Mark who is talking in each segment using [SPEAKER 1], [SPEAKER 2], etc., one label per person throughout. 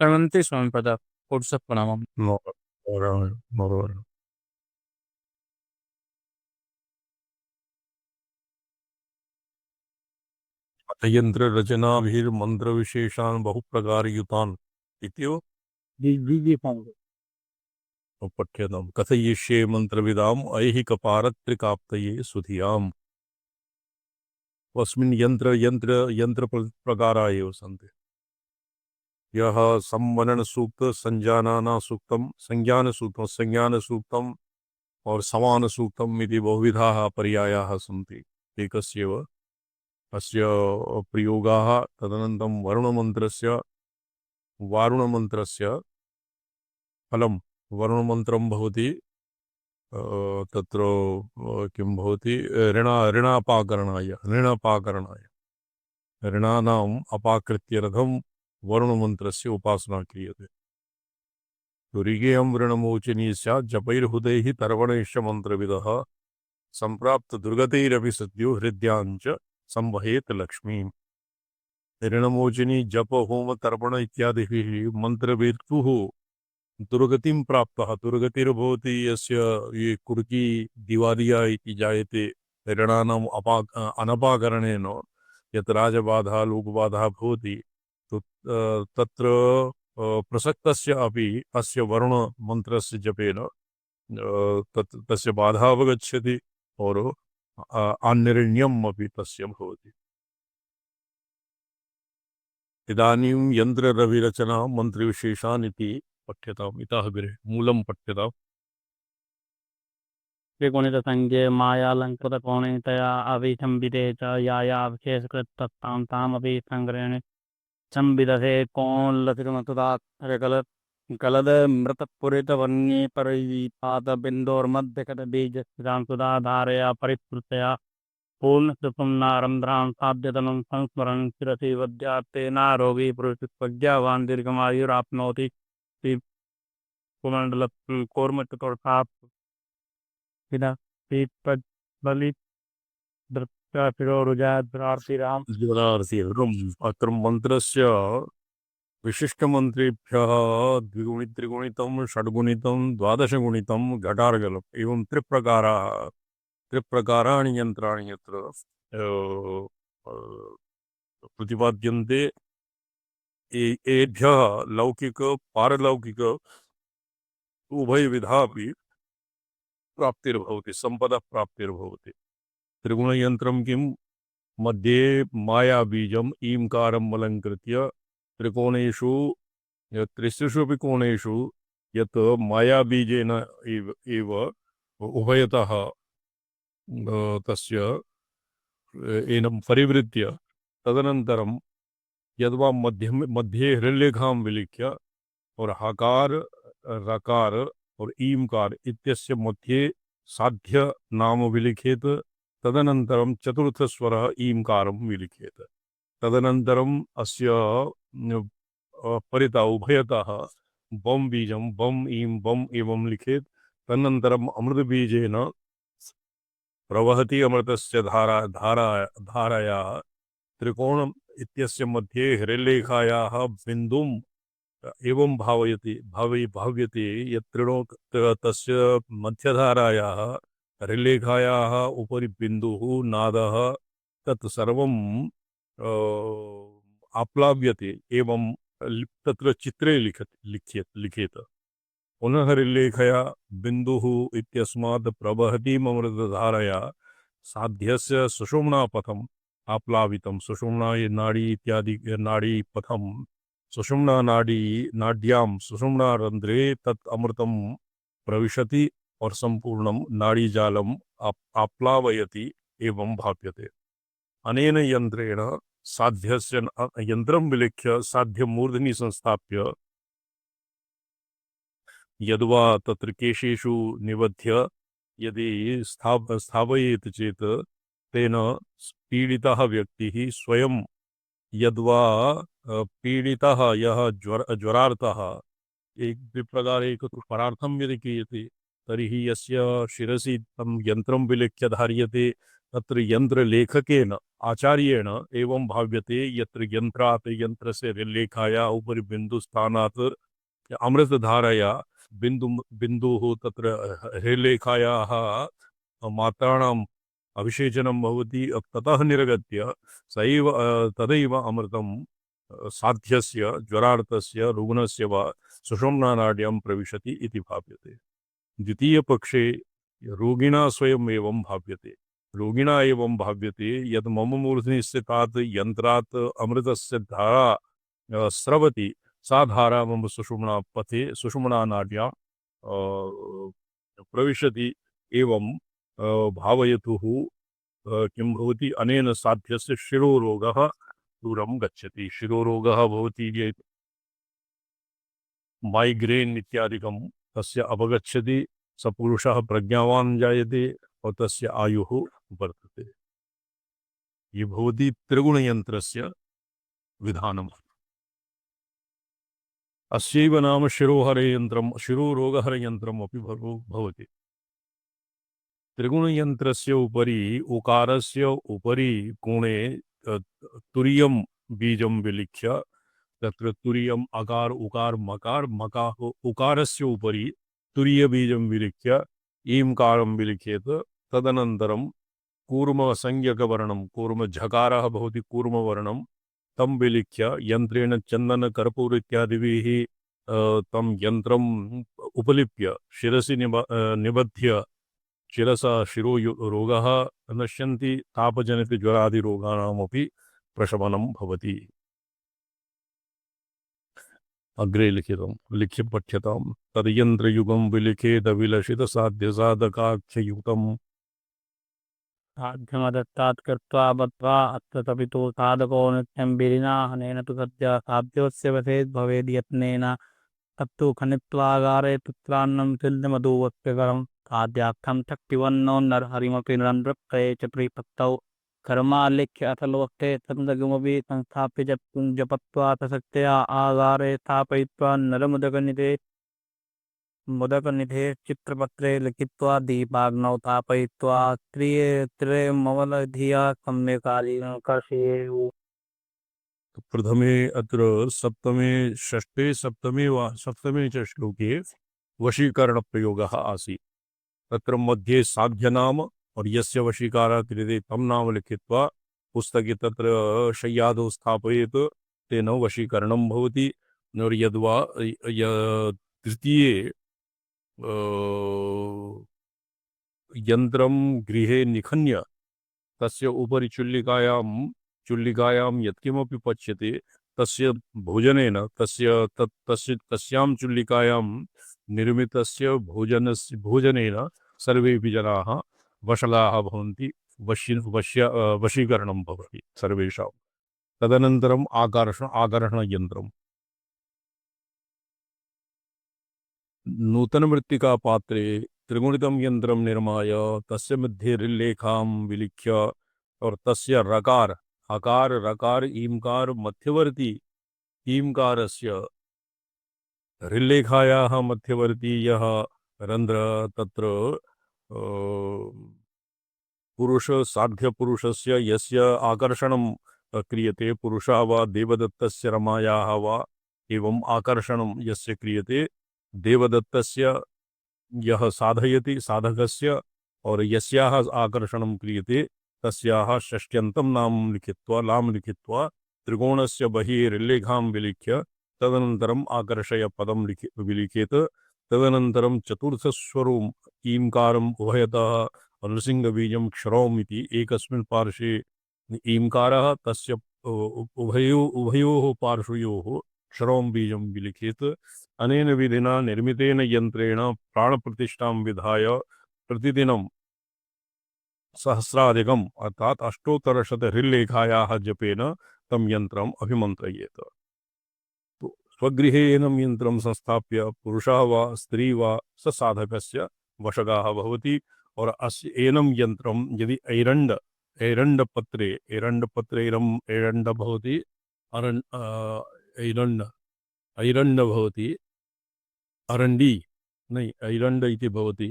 [SPEAKER 1] Realmente स्वामी पद पुरुषः प्रणामम्।
[SPEAKER 2] बरोबर बरोबर. यंत्र रचनाभिर्मंत्र विशेषान् बहुप्रकारयुतान् इत्यो
[SPEAKER 1] जी जी जी स्वामी।
[SPEAKER 2] पठ्यताम् कथयिष्ये मंत्रविदाम् ऐहिकपारत्रिकाप्तये सुधियाम्. अस्मिन् यंत्र प्रकारा एव सन्ति. यह संवरण सूक्त संजानाना सूक्तम संज्ञान सूक्तम और समान सूक्तम इति बहुविधाः पर्यायाः सन्ति. एकस्यैव अस्य प्रयोगाः तदनन्तरं वारुणमन्त्रस्य फलं वरुणमन्त्रं भवति. तत्र किं भवति ऋणापाकरणाय ऋणानाम् अपाकृत्यर्थं वरुणमन्त्रस्य उपासना क्रियते. ऋगेयं ऋणमोचिनी स्यात् जपैर्हुतैः तर्वणैश्च मन्त्रविदः सम्प्राप्तदुर्गतैरपि सद्यो हृद्याञ्च संवहेत् लक्ष्मीम्. ऋणमोचिनी जप होम तर्पण इत्यादिभिः मन्त्रवेत्तुः दुर्गतिं प्राप्तः. दुर्गतिर्भवति यस्य ये कुर्की दिवालिया इति जायते ऋणानाम् अनपाकरणेन यत् राजबाधा लोकबाधा भवति तत्र प्रसक्तस्य अपि अस्य वरुणमन्त्रस्य जपेन तस्य बाधा अवगच्छति और आन्निर्ण्यम् अपि तस्य भवति. इदानीं यन्त्ररविरचना मन्त्रविशेषान् इति पठ्यताम्. इतः अग्रे मूलं पठ्यताम्.
[SPEAKER 1] त्रिगुणितसंज्ञे मायालङ्कृतकोणितया अभिसंविते च या विशेषकृत तत्तां तामपि सङ्ग्रहणे संविदधे कोणलतिमतुदात्तरकल कलद मृतपुरितवर्ण्ये परिपातबिन्दोर्मध्यकटबीजस्थितां सुधा धारया परिस्फुटया पूर्णसुपुम्नारन्ध्रां साध्यतनं संस्मरन् शिरसि वद्यात्तेनारोगी पुरुषप्रज्ञावान् दीर्घमायुराप्नोति कुमण्डलकोर्मचतुर्थात् पिता शिरोरुजाद्रार्तिराम
[SPEAKER 2] अत्र मन्त्रस्य विशिष्टमन्त्रेभ्यः द्विगुणितं षड्गुणितं द्वादशगुणितं घटार्गलम् एवं त्रिप्रकाराणि यन्त्राणि यत्र प्रतिपाद्यन्ते. एभ्यः लौकिक पारलौकिक उभयविधा अपि प्राप्तिर्भवति. सम्पदः प्राप्तिर्भवति. त्रिगुणयन्त्रं किं मध्ये मायाबीजम् ईङ्कारम् अलङ्कृत्य त्रिकोणेषु त्रिस्रिषु अपि कोणेषु यत् मायाबीजेन एव उभयतः तस्य एनं परिवृत्य तदनन्तरं यद्वा मध्ये हृल्लेखां विलिख्य और हकार रकार और ईमकार इत्यस्य मध्ये साध्य नाम विलिखेत. तदनन्तरं चतुर्थस्वरः ईमकारं विलिखेत. तदनन्तरम् अस्य परितः उभयतः बम बीजं बम ईं बम एवं लिखेत. तदनन्तरम् अमृतबीजेन प्रवहति अमृतस्य धाराया त्रिकोणम् इत्यस्य मध्ये हृल्लेखायाः बिन्दुम् एवं भाव्यते यत्रिणो तस्य मध्यधारायाः हृल्लेखायाः उपरि बिन्दुः नादः तत् सर्वं आप्लाव्यते एवं तत्र चित्रे लिखेत. पुनः हृल्लेखया बिन्दुः इत्यस्मात् प्रवहतीममृतधारया साध्यस्य सुषुम्नापथम् आप्लावितं. सुषुम्ना नाड़ी इत्यादि नाड़ी पथम सुषुम्ना नाड्यां सुषुम्ना रंध्रे तत् अमृतं प्रविशति और संपूर्णं नाड़ीजालम् आप्लावयति एवं भाव्यते. अनेन यंत्रेण साध्यस्य यंत्रं विलिख्य साध्य मूर्धनि संस्थाप्य यद्वा तत्र केशेषु निबध्य यदि स्थापयेत् चेत् तेन पीडितः व्यक्तिः स्वयं यद्वा पीडितः यः ज्वरार्तः एक प्रकारे एक परार्थं यदि क्रियते तर्हि यस्य शिरसि तं यन्त्रं विलिख्य धार्यते तत्र यन्त्रलेखकेन आचार्येण एवं भाव्यते यत्र यन्त्रात् यन्त्रस्य लेखाया उपरि बिन्दुस्थानात् अमृतधारया बिन्दुः तत्र रेलेखायाः मात्राणाम् अविशेचनं भवति ततः निर्गत्य सैव तदैव अमृतं साध्यस्य ज्वरार्थस्य रुग्णस्य वा सुषुम्नानाड्यां प्रविशति इति भाव्यते। द्वितीयपक्षे रोगिणा स्वयम् एवं भाव्यते। रोगिणा एवं भाव्यते यद् मम मूर्ध्नि स्थितात् यन्त्रात् अमृतस्य धारा स्रवति सा धारा मम सुषुम्ना पथे सुषुम्ना नाड्यां प्रविशति एवं भावयतुः किं भवति अनेन साध्यस्य शिरोरोगः दूरं गच्छति। शिरोरोगः भवति चेत् माइग्रेन इत्यादिकं तस्य अपगच्छति, स पुरुषः प्रज्ञावान् जायते और तस्य आयुः वर्धते। ये भवति त्रिगुणयन्त्रस्य विधानम्। अस्यैव नाम शिरोहरयन्त्रं शिरोरोगहरयन्त्रम् अपि भवति। त्रिगुणयन्त्रस्य उपरि उकारस्य उपरि कोणे तुरीयं बीजं विलिख्य तत्र तुरीयम् अकार उकार मकार मकार उकारस्य उपरि तुरीयबीजं विलिख्य ईंकारं विलिखेत तदनन्तरं कूर्मसंज्ञकवर्णं कूर्मझकारः भवति कूर्मवर्णं तं विलिख्य यन्त्रेण चन्दनकर्पूर इत्यादिभिः तं यन्त्रम् उपलिप्य शिरसि निबध्य शिरसा शिरोरोगः नश्यन्ति तापजनितज्वरादिरोगाणामपि प्रशमनं भवति। अग्रे लिखितं लिख्य पठ्यतां तद्यन्त्रयुगं विलिखेत विलसितसाध्यसाधकाख्ययुक्तम्
[SPEAKER 1] साध्यमदत्तात् कृत्वा बद्ध्वा अत्र तपितो साधको नित्यं विरिनाहनेन तु सद्यः साध्योऽस्य वशेद् भवेद् यत्नेन तत्तु खनित्वागारे पुत्रान्नं सिद्धमधुवत्करं खाद्यार्थं शक्तिवन्नो नरहरिमपि नृप्रत्यये च प्रीपत्तौ कर्मालिख्य अथलोक्ते छन्दगमपि संस्थाप्य जपत्वा तशक्त्या आगारे स्थापयित्वा नरमुदकनिधे मुदकनिधे चित्रपत्रे लिखित्वा दीपाग्नौ स्थापयित्वा त्रिमवलधिया सम्यकालीनं कर्षयेयुः।
[SPEAKER 2] प्रथमे अत्र सप्तमे षष्ठे सप्तमे च श्लोके वशीकरणप्रयोगः आसीत्। तत्र मध्ये साध्यनाम और यस्य वशीकारः क्रियते तं नाम लिखित्वा पुस्तके तत्र शय्यादौ स्थापयेत् तेन वशीकरणं भवति। और यद्वा तृतीये यन्त्रं गृहे निखन्य तस्य उपरि चुल्लिकायां यत्किमपि पच्यते तस्य भोजनेन तस्यां चुल्लिकायां निर्मितस्य भोजनेन सर्वेपि जनाः वशलाः भवन्ति। वशीकरणं भवति सर्वेषां। तदनन्तरम् आकर्षणयन्त्रम् नूतनमृत्तिकापात्रे त्रिगुणितं यन्त्रं निर्माय तस्य मध्ये रिल्लेखां विलिख्य और तस्य रकार हकार रकार ईंकार मध्यवर्ती ईंकारस्य रिल्लेखायाः मध्यवर्ती यः रन्ध्र तत्र पुरुष साध्यपुरुषस्य यस्य आकर्षणं क्रियते पुरुषः वा देवदत्तस्य रमायाः वा एवं आकर्षणं यस्य क्रियते देवदत्तस्य यः साधयति साधकस्य और यस्याः आकर्षणं क्रियते तस्याः षष्ट्यन्तं नाम लिखित्वा लाम लिखित्वा त्रिकोणस्य बहिः रिल्लेखां विलिख्य तदनन्तरम् आकर्षय पदं विलिखेत। तदनन्तरं चतुर्थस्वरम् ईंकारम् उभयतः नृसिंहबीजं क्षरौम् इति एकस्मिन् पार्श्वे ईंकारः तस्य उभयोः पार्श्वयोः क्षरौम् बीजं विलिखेत। अनेन विधिना निर्मितेन यन्त्रेण प्राणप्रतिष्ठां विधाय प्रतिदिनं सहस्राधिकम् अर्थात अष्टोत्तरशतहृल्लेखायाः जपेन तं यन्त्रम् अभिमन्त्रयेत। तो स्वगृहे एनं यन्त्रं संस्थाप्य पुरुषः वा स्त्री वा स साधकस्य वशगाः भवति। और अस्य एनं यन्त्रं यदि ऐरण्डपत्रे ऐरण्ड भवति ऐरण्ड भवति अरण्डी नहीं ऐरण्ड इति भवति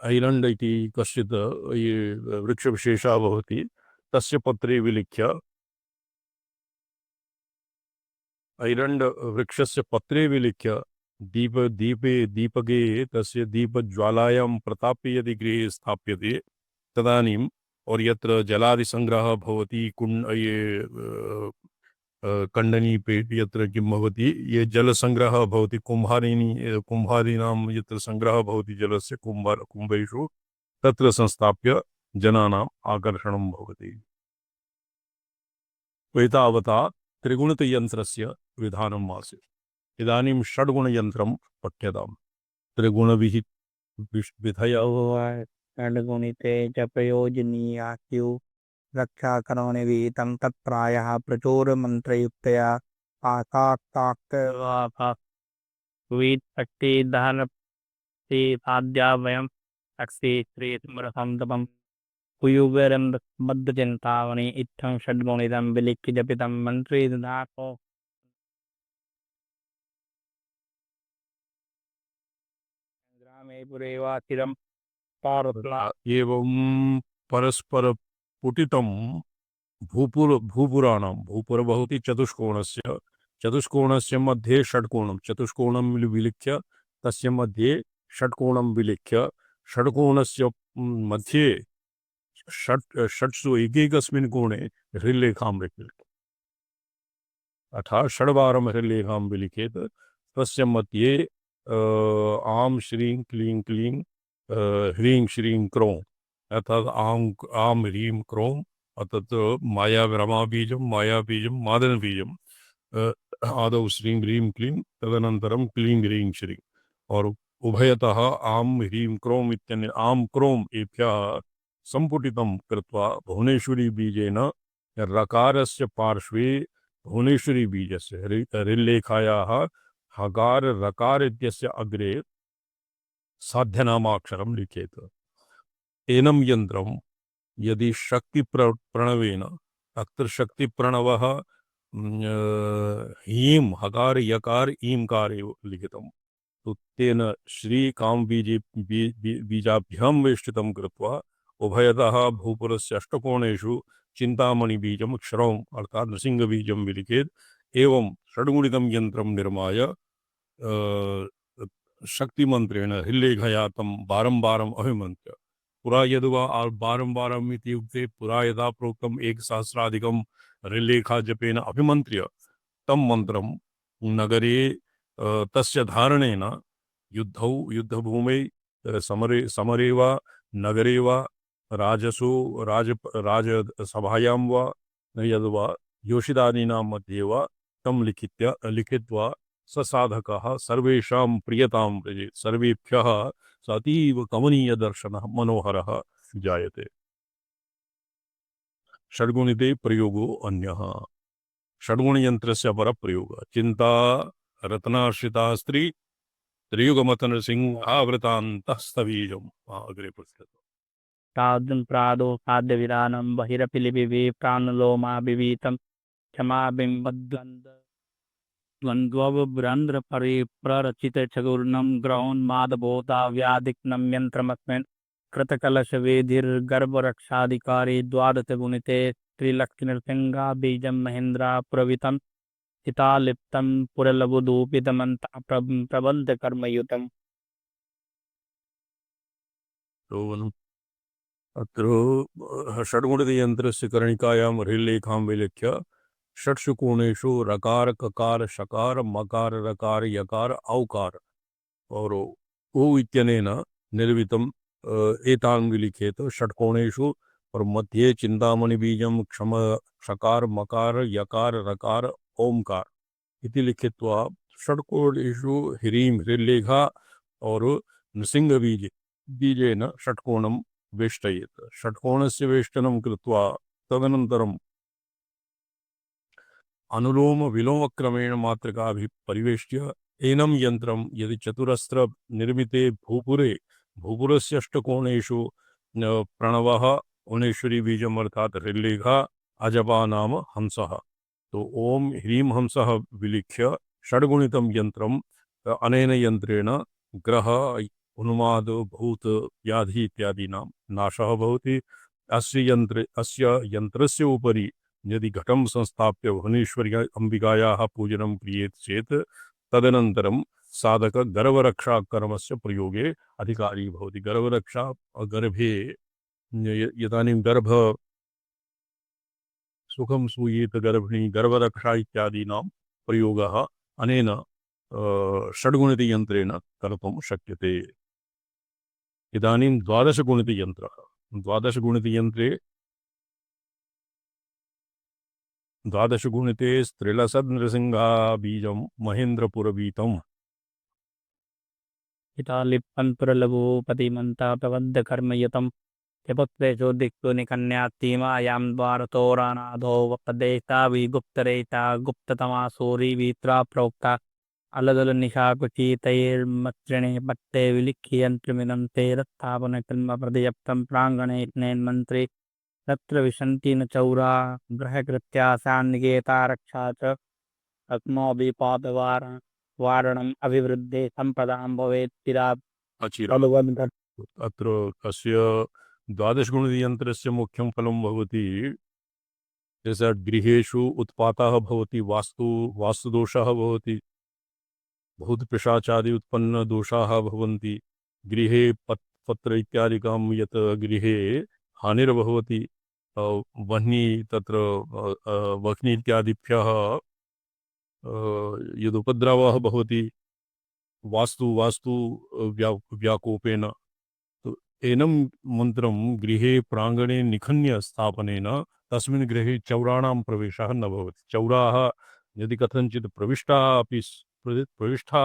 [SPEAKER 2] ऐरण्ड इति कश्चित् ये वृक्षविशेषः भवति, तस्य पत्रे विलिख्य ऐरण्ड वृक्षस्य पत्रे विलिख्य दीपके तस्य दीपज्वालायां प्रताप्य यदि गृहे स्थाप्यते तदानीम् और यत्र जलादिसङ्ग्रहः भवति कण्डनी पेट् यत्र किं भवति ये जलसङ्ग्रहः भवति कुम्भारीणां यत्र सङ्ग्रहः भवति जलस्य कुम्भेषु तत्र संस्थाप्य जनानाम् आकर्षणं भवति। एतावता त्रिगुणितयन्त्रस्य विधानम् आसीत्। इदानीं षड्गुणयन्त्रं पठ्यताम्। त्रिगुणविहित विधय
[SPEAKER 1] षड्गुणिते च प्रयोजनीयास्यु रक्षाकरणे विहितं तत्प्रायः प्रचुरमन्त्रयुक्तया आकाक्ताक्तवीत्पट्टि दहनप्ति साध्या वयम् अक्षि श्रीस्मरसन्तपम् कुयुगरन्मद्दचिन्तावनि इत्थं षड्गुणितं विलिख्य जपितं मन्त्रे ददाको ग्रामे पुरे वा चिरं पारत्ला
[SPEAKER 2] एवं परस्पर पुटितं भूपुर भवति चतुष्कोणस्य मध्ये षड्कोणं चतुष्कोणं विलिख्य तस्य मध्ये षड्कोणं विलिख्य षड्कोणस्य मध्ये षट्सु एकैकस्मिन् कोणे हृल्लेखां लिखेत्। अर्थात् षड्वारं हृल्लेखां विलिखेत्। तस्य मध्ये आं श्रीं क्लीं क्लीं ह्रीं श्रीं क्रों अर्थात् आं ह्रीं क्रों अर्थात् रमाबीजं मायाबीजं मादनबीजं आदौ श्रीं ह्रीं क्लीं तदनन्तरं क्लीं ह्रीं श्रीं और उभयतः आं ह्रीं क्रों इत्यनेन आं क्रों एभ्यः संपुटितं कृत्वा भुवनेश्वरी बीजेन रकारस्य पार्श्वे भुवनेश्वरी बीजस्य हृल्लेखायाः हकार रकार इत्यस्य अग्रे साध्यनामाक्षरं लिखेत्। एनं यन्त्रं यदि शक्तिप्रणवेन अत्र शक्तिप्रणवः हीं हकार यकार ईंकार एव लिखितं तो तेन श्रीकां बीजाभ्यां वेष्टितं कृत्वा उभयतः भूपुरस्य अष्टकोणेषु चिन्तामणिबीजं क्षरौं अर्थात् नृसिंहबीजं विलिखेत्। एवं षड्गुणितं यन्त्रं निर्माय शक्तिमन्त्रेण हृल्लेखया तं बारं अभिमन्त्र्य पुरा यद्वा बारं बारम् इत्युक्ते पुरा यदा प्रोक्तम् एकसहस्राधिकं हृल्लेखा जपेन अभिमन्त्र्य तं मन्त्रं नगरे तस्य धारणेन युद्धभूमौ समरे वा नगरे वा राजसभायां वा यद्वा योषिदादीनां मध्ये वा तं लिखित्वा ससाधकः सर्वेषां प्रियतां व्रजेत्। सर्वेभ्यः स अतीव कमनीयदर्शनः मनोहरः जायते। षड्गुणिते प्रयोगो अन्यः। षड्गुणयन्त्रस्य परप्रयोगः चिन्ता रत्नाश्रिता स्त्री त्रियुगमतनसिंहावृतान्तस्तवीजम् अग्रे पृच्छतु।
[SPEAKER 1] तादृं प्रादो साध्यविधानं बहिरपिलिविवे प्राणलोमा विवीतं क्षमाबिम्बद्वन्द्वव्रन्ध्रपरे प्ररचितचतुर्णं ग्रहोन्मादभूता व्याधिक्नं यन्त्रमस्मिन् कृतकलशवेधिर्गर्भरक्षाधिकारी द्वादशगुणिते त्रिलक्ष्मीनृसिंहाबीजं महेन्द्रापुरवितं चितालिप्तं पुरलघुधूपितमन्ता प्रबन्धकर्मयुतम्।
[SPEAKER 2] अत्र षड्गुणितयन्त्रस्य कर्णिकायां हृल्लेखां विलिख्य षट्सु कोणेषु रकार ककार शकार मकार रकार यकार औकार और उ इत्यनेन निर्मितं एतान् विलिखेत षट्कोणेषु और मध्ये चिन्तामणि बीजं क्षम षकार मकार यकार रकार ओंकार इति लिखित्वा षट्कोणेषु ह्रीं हृल्लेखा और नृसिंह बीजेन षट्कोणं वेष्टयेत्। षट्कोणस्य वेष्टनं कृत्वा तदनन्तरम् अनुलोम विलोमक्रमेण मात्रकाभिः परिवेष्ट्य एनं यन्त्रं यदि चतुरस्र निर्मिते भूपुरस्य अष्टकोणेषु प्रणवः भुवनेश्वरी बीजम् अर्थात् हृल्लेखा अजपा नाम हंसः तो ओम ह्रीं हंसः विलिख्य षड्गुणितं यन्त्रम् अनेन यन्त्रेण ग्रह उन्माद भूत व्याधि इत्यादीनां नाशः भवति। अस्य यन्त्रस्य उपरि यदि घटं संस्थाप्य भुवनेश्वरी अम्बिकायाः पूजनं क्रियेत चेत् तदनन्तरं साधक गर्भरक्षाकर्मस्य प्रयोगे अधिकारी भवति। गर्भरक्षा गर्भे यदानीं गर्भ सुखं सूयेत गर्भिणी गर्भरक्षा इत्यादीनां प्रयोगः अनेन षड्गुणितयन्त्रेण कर्तुं शक्यते। इदानीं द्वादशगुणितयन्त्रः। द्वादशगुणितयन्त्रे द्वादशगुणिते स्त्रिलसद्नृसिंहाबीजं महेन्द्रपुरवीतम्
[SPEAKER 1] हितालिपन्पुरलघुपतिमन्तापवद्यकर्मयुतं यपुत्रेषु दिक्सु निकन्यात्तीमायां द्वारतोरानाथो वपदेशा विगुप्तरेता गुप्ततमा सूरिवीत्रा प्रोक्ता अलदलनिशाकुचीतैर्मत्रिणे पट्टे विलिख्ययन्त्रमिदं ते रत्थापनकर्मप्रदयप्तं प्राङ्गणे स्नेन्मन्त्रे तत्र विशन्ति न चौरा ग्रहकृत्या सान्निकेता रक्षा च वारणम् अभिवृद्धे सम्पदां भवेत् चिरात्
[SPEAKER 2] अचिरा। अत्र अस्य द्वादशगुणितयन्त्रस्य मुख्यं फलं भवति यस्य गृहेषु उत्पातः भवति, वास्तुदोषः भवति, भूतपिशाचादि उत्पन्नदोषाः भवन्ति। गृहे पत्र इत्यादिकं यत् गृहे हानिर्भवति, वह्नि तत्र वह्नि इत्यादिभ्यः यदुपद्रवः भवति वास्तु व्याकोपेन, तो एनं मन्त्रं गृहे प्राङ्गणे निखन्य स्थापनेन तस्मिन् गृहे चौराणां प्रवेशः न भवति। चौराः यदि कथञ्चित् प्रविष्टाः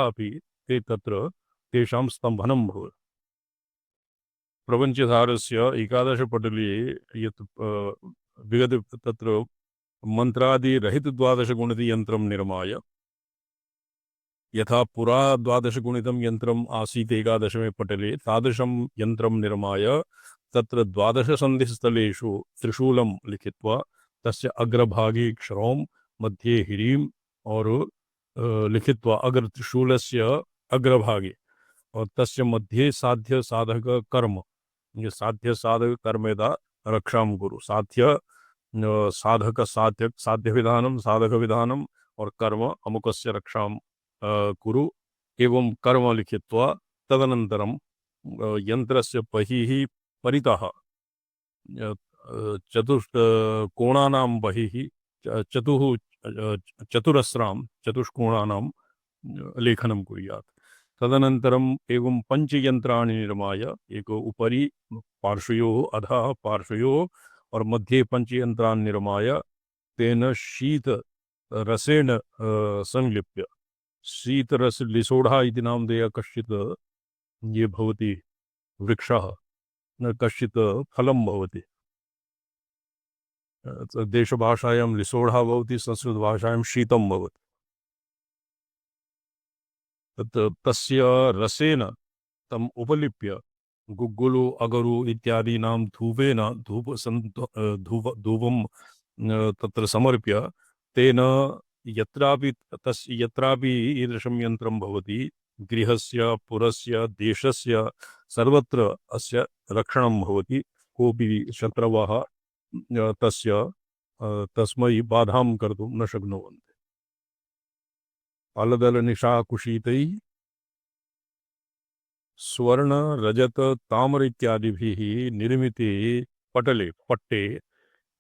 [SPEAKER 2] अपि ते तत्र तेषां स्तम्भनं भवति। प्रपञ्चधारस्य एकादशपटले यत् विगत तत्र मन्त्रादिरहितद्वादशगुणितयन्त्रं निर्माय, यथा पुरा द्वादशगुणितं यन्त्रम् आसीत् एकादशमे पटले, तादृशं यन्त्रं निर्माय तत्र द्वादशसन्धिस्थलेषु त्रिशूलं लिखित्वा तस्य अग्रभागे क्षरौं मध्ये ह्रीं और लिखित्वा त्रिशूलस्य अग्रभागे और तस्य मध्ये साध्य साधक कर्म, ये साध्य साधक कर्म यदा रक्षां कुरु, साधक साध्य विधानं साधक विधानम और कर्म अमुकस्य रक्षां कुरु एवं कर्म लिखित्वा तदनन्तरं यन्त्रस्य बहिः परितः कोणानां बहिः चतुष्कोणानां लेखनं कुर्यात्। तदनन्तरम् एवं पञ्चयन्त्राणि निर्माय, एक उपरि पार्श्वयोः, अधः पार्श्वयोः और मध्ये पञ्चयन्त्रान् निर्माय तेन शीतरसेन संलिप्य, शीतरस लिसोढा इति नामधेयः कश्चित् ये भवति वृक्षः, कश्चित् फलं भवति। देशभाषायां लिसोढा भवति, संस्कृतभाषायां शीतं भवति। तस्य रसेन तम् उपलिप्य गुग्गुलु अगरु इत्यादीनां धूपेन धूपं तत्र समर्प्य तेन यत्रापि ईदृशं यन्त्रं भवति, गृहस्य पुरस्य देशस्य सर्वत्र अस्य रक्षणं भवति। कोऽपि शत्रवः तस्मै बाधां कर्तुं न शक्नुवन्ति। अलदलनिशाकुशीतैः स्वर्ण रजत ताम्र इत्यादिभिः निर्मिते पट्टे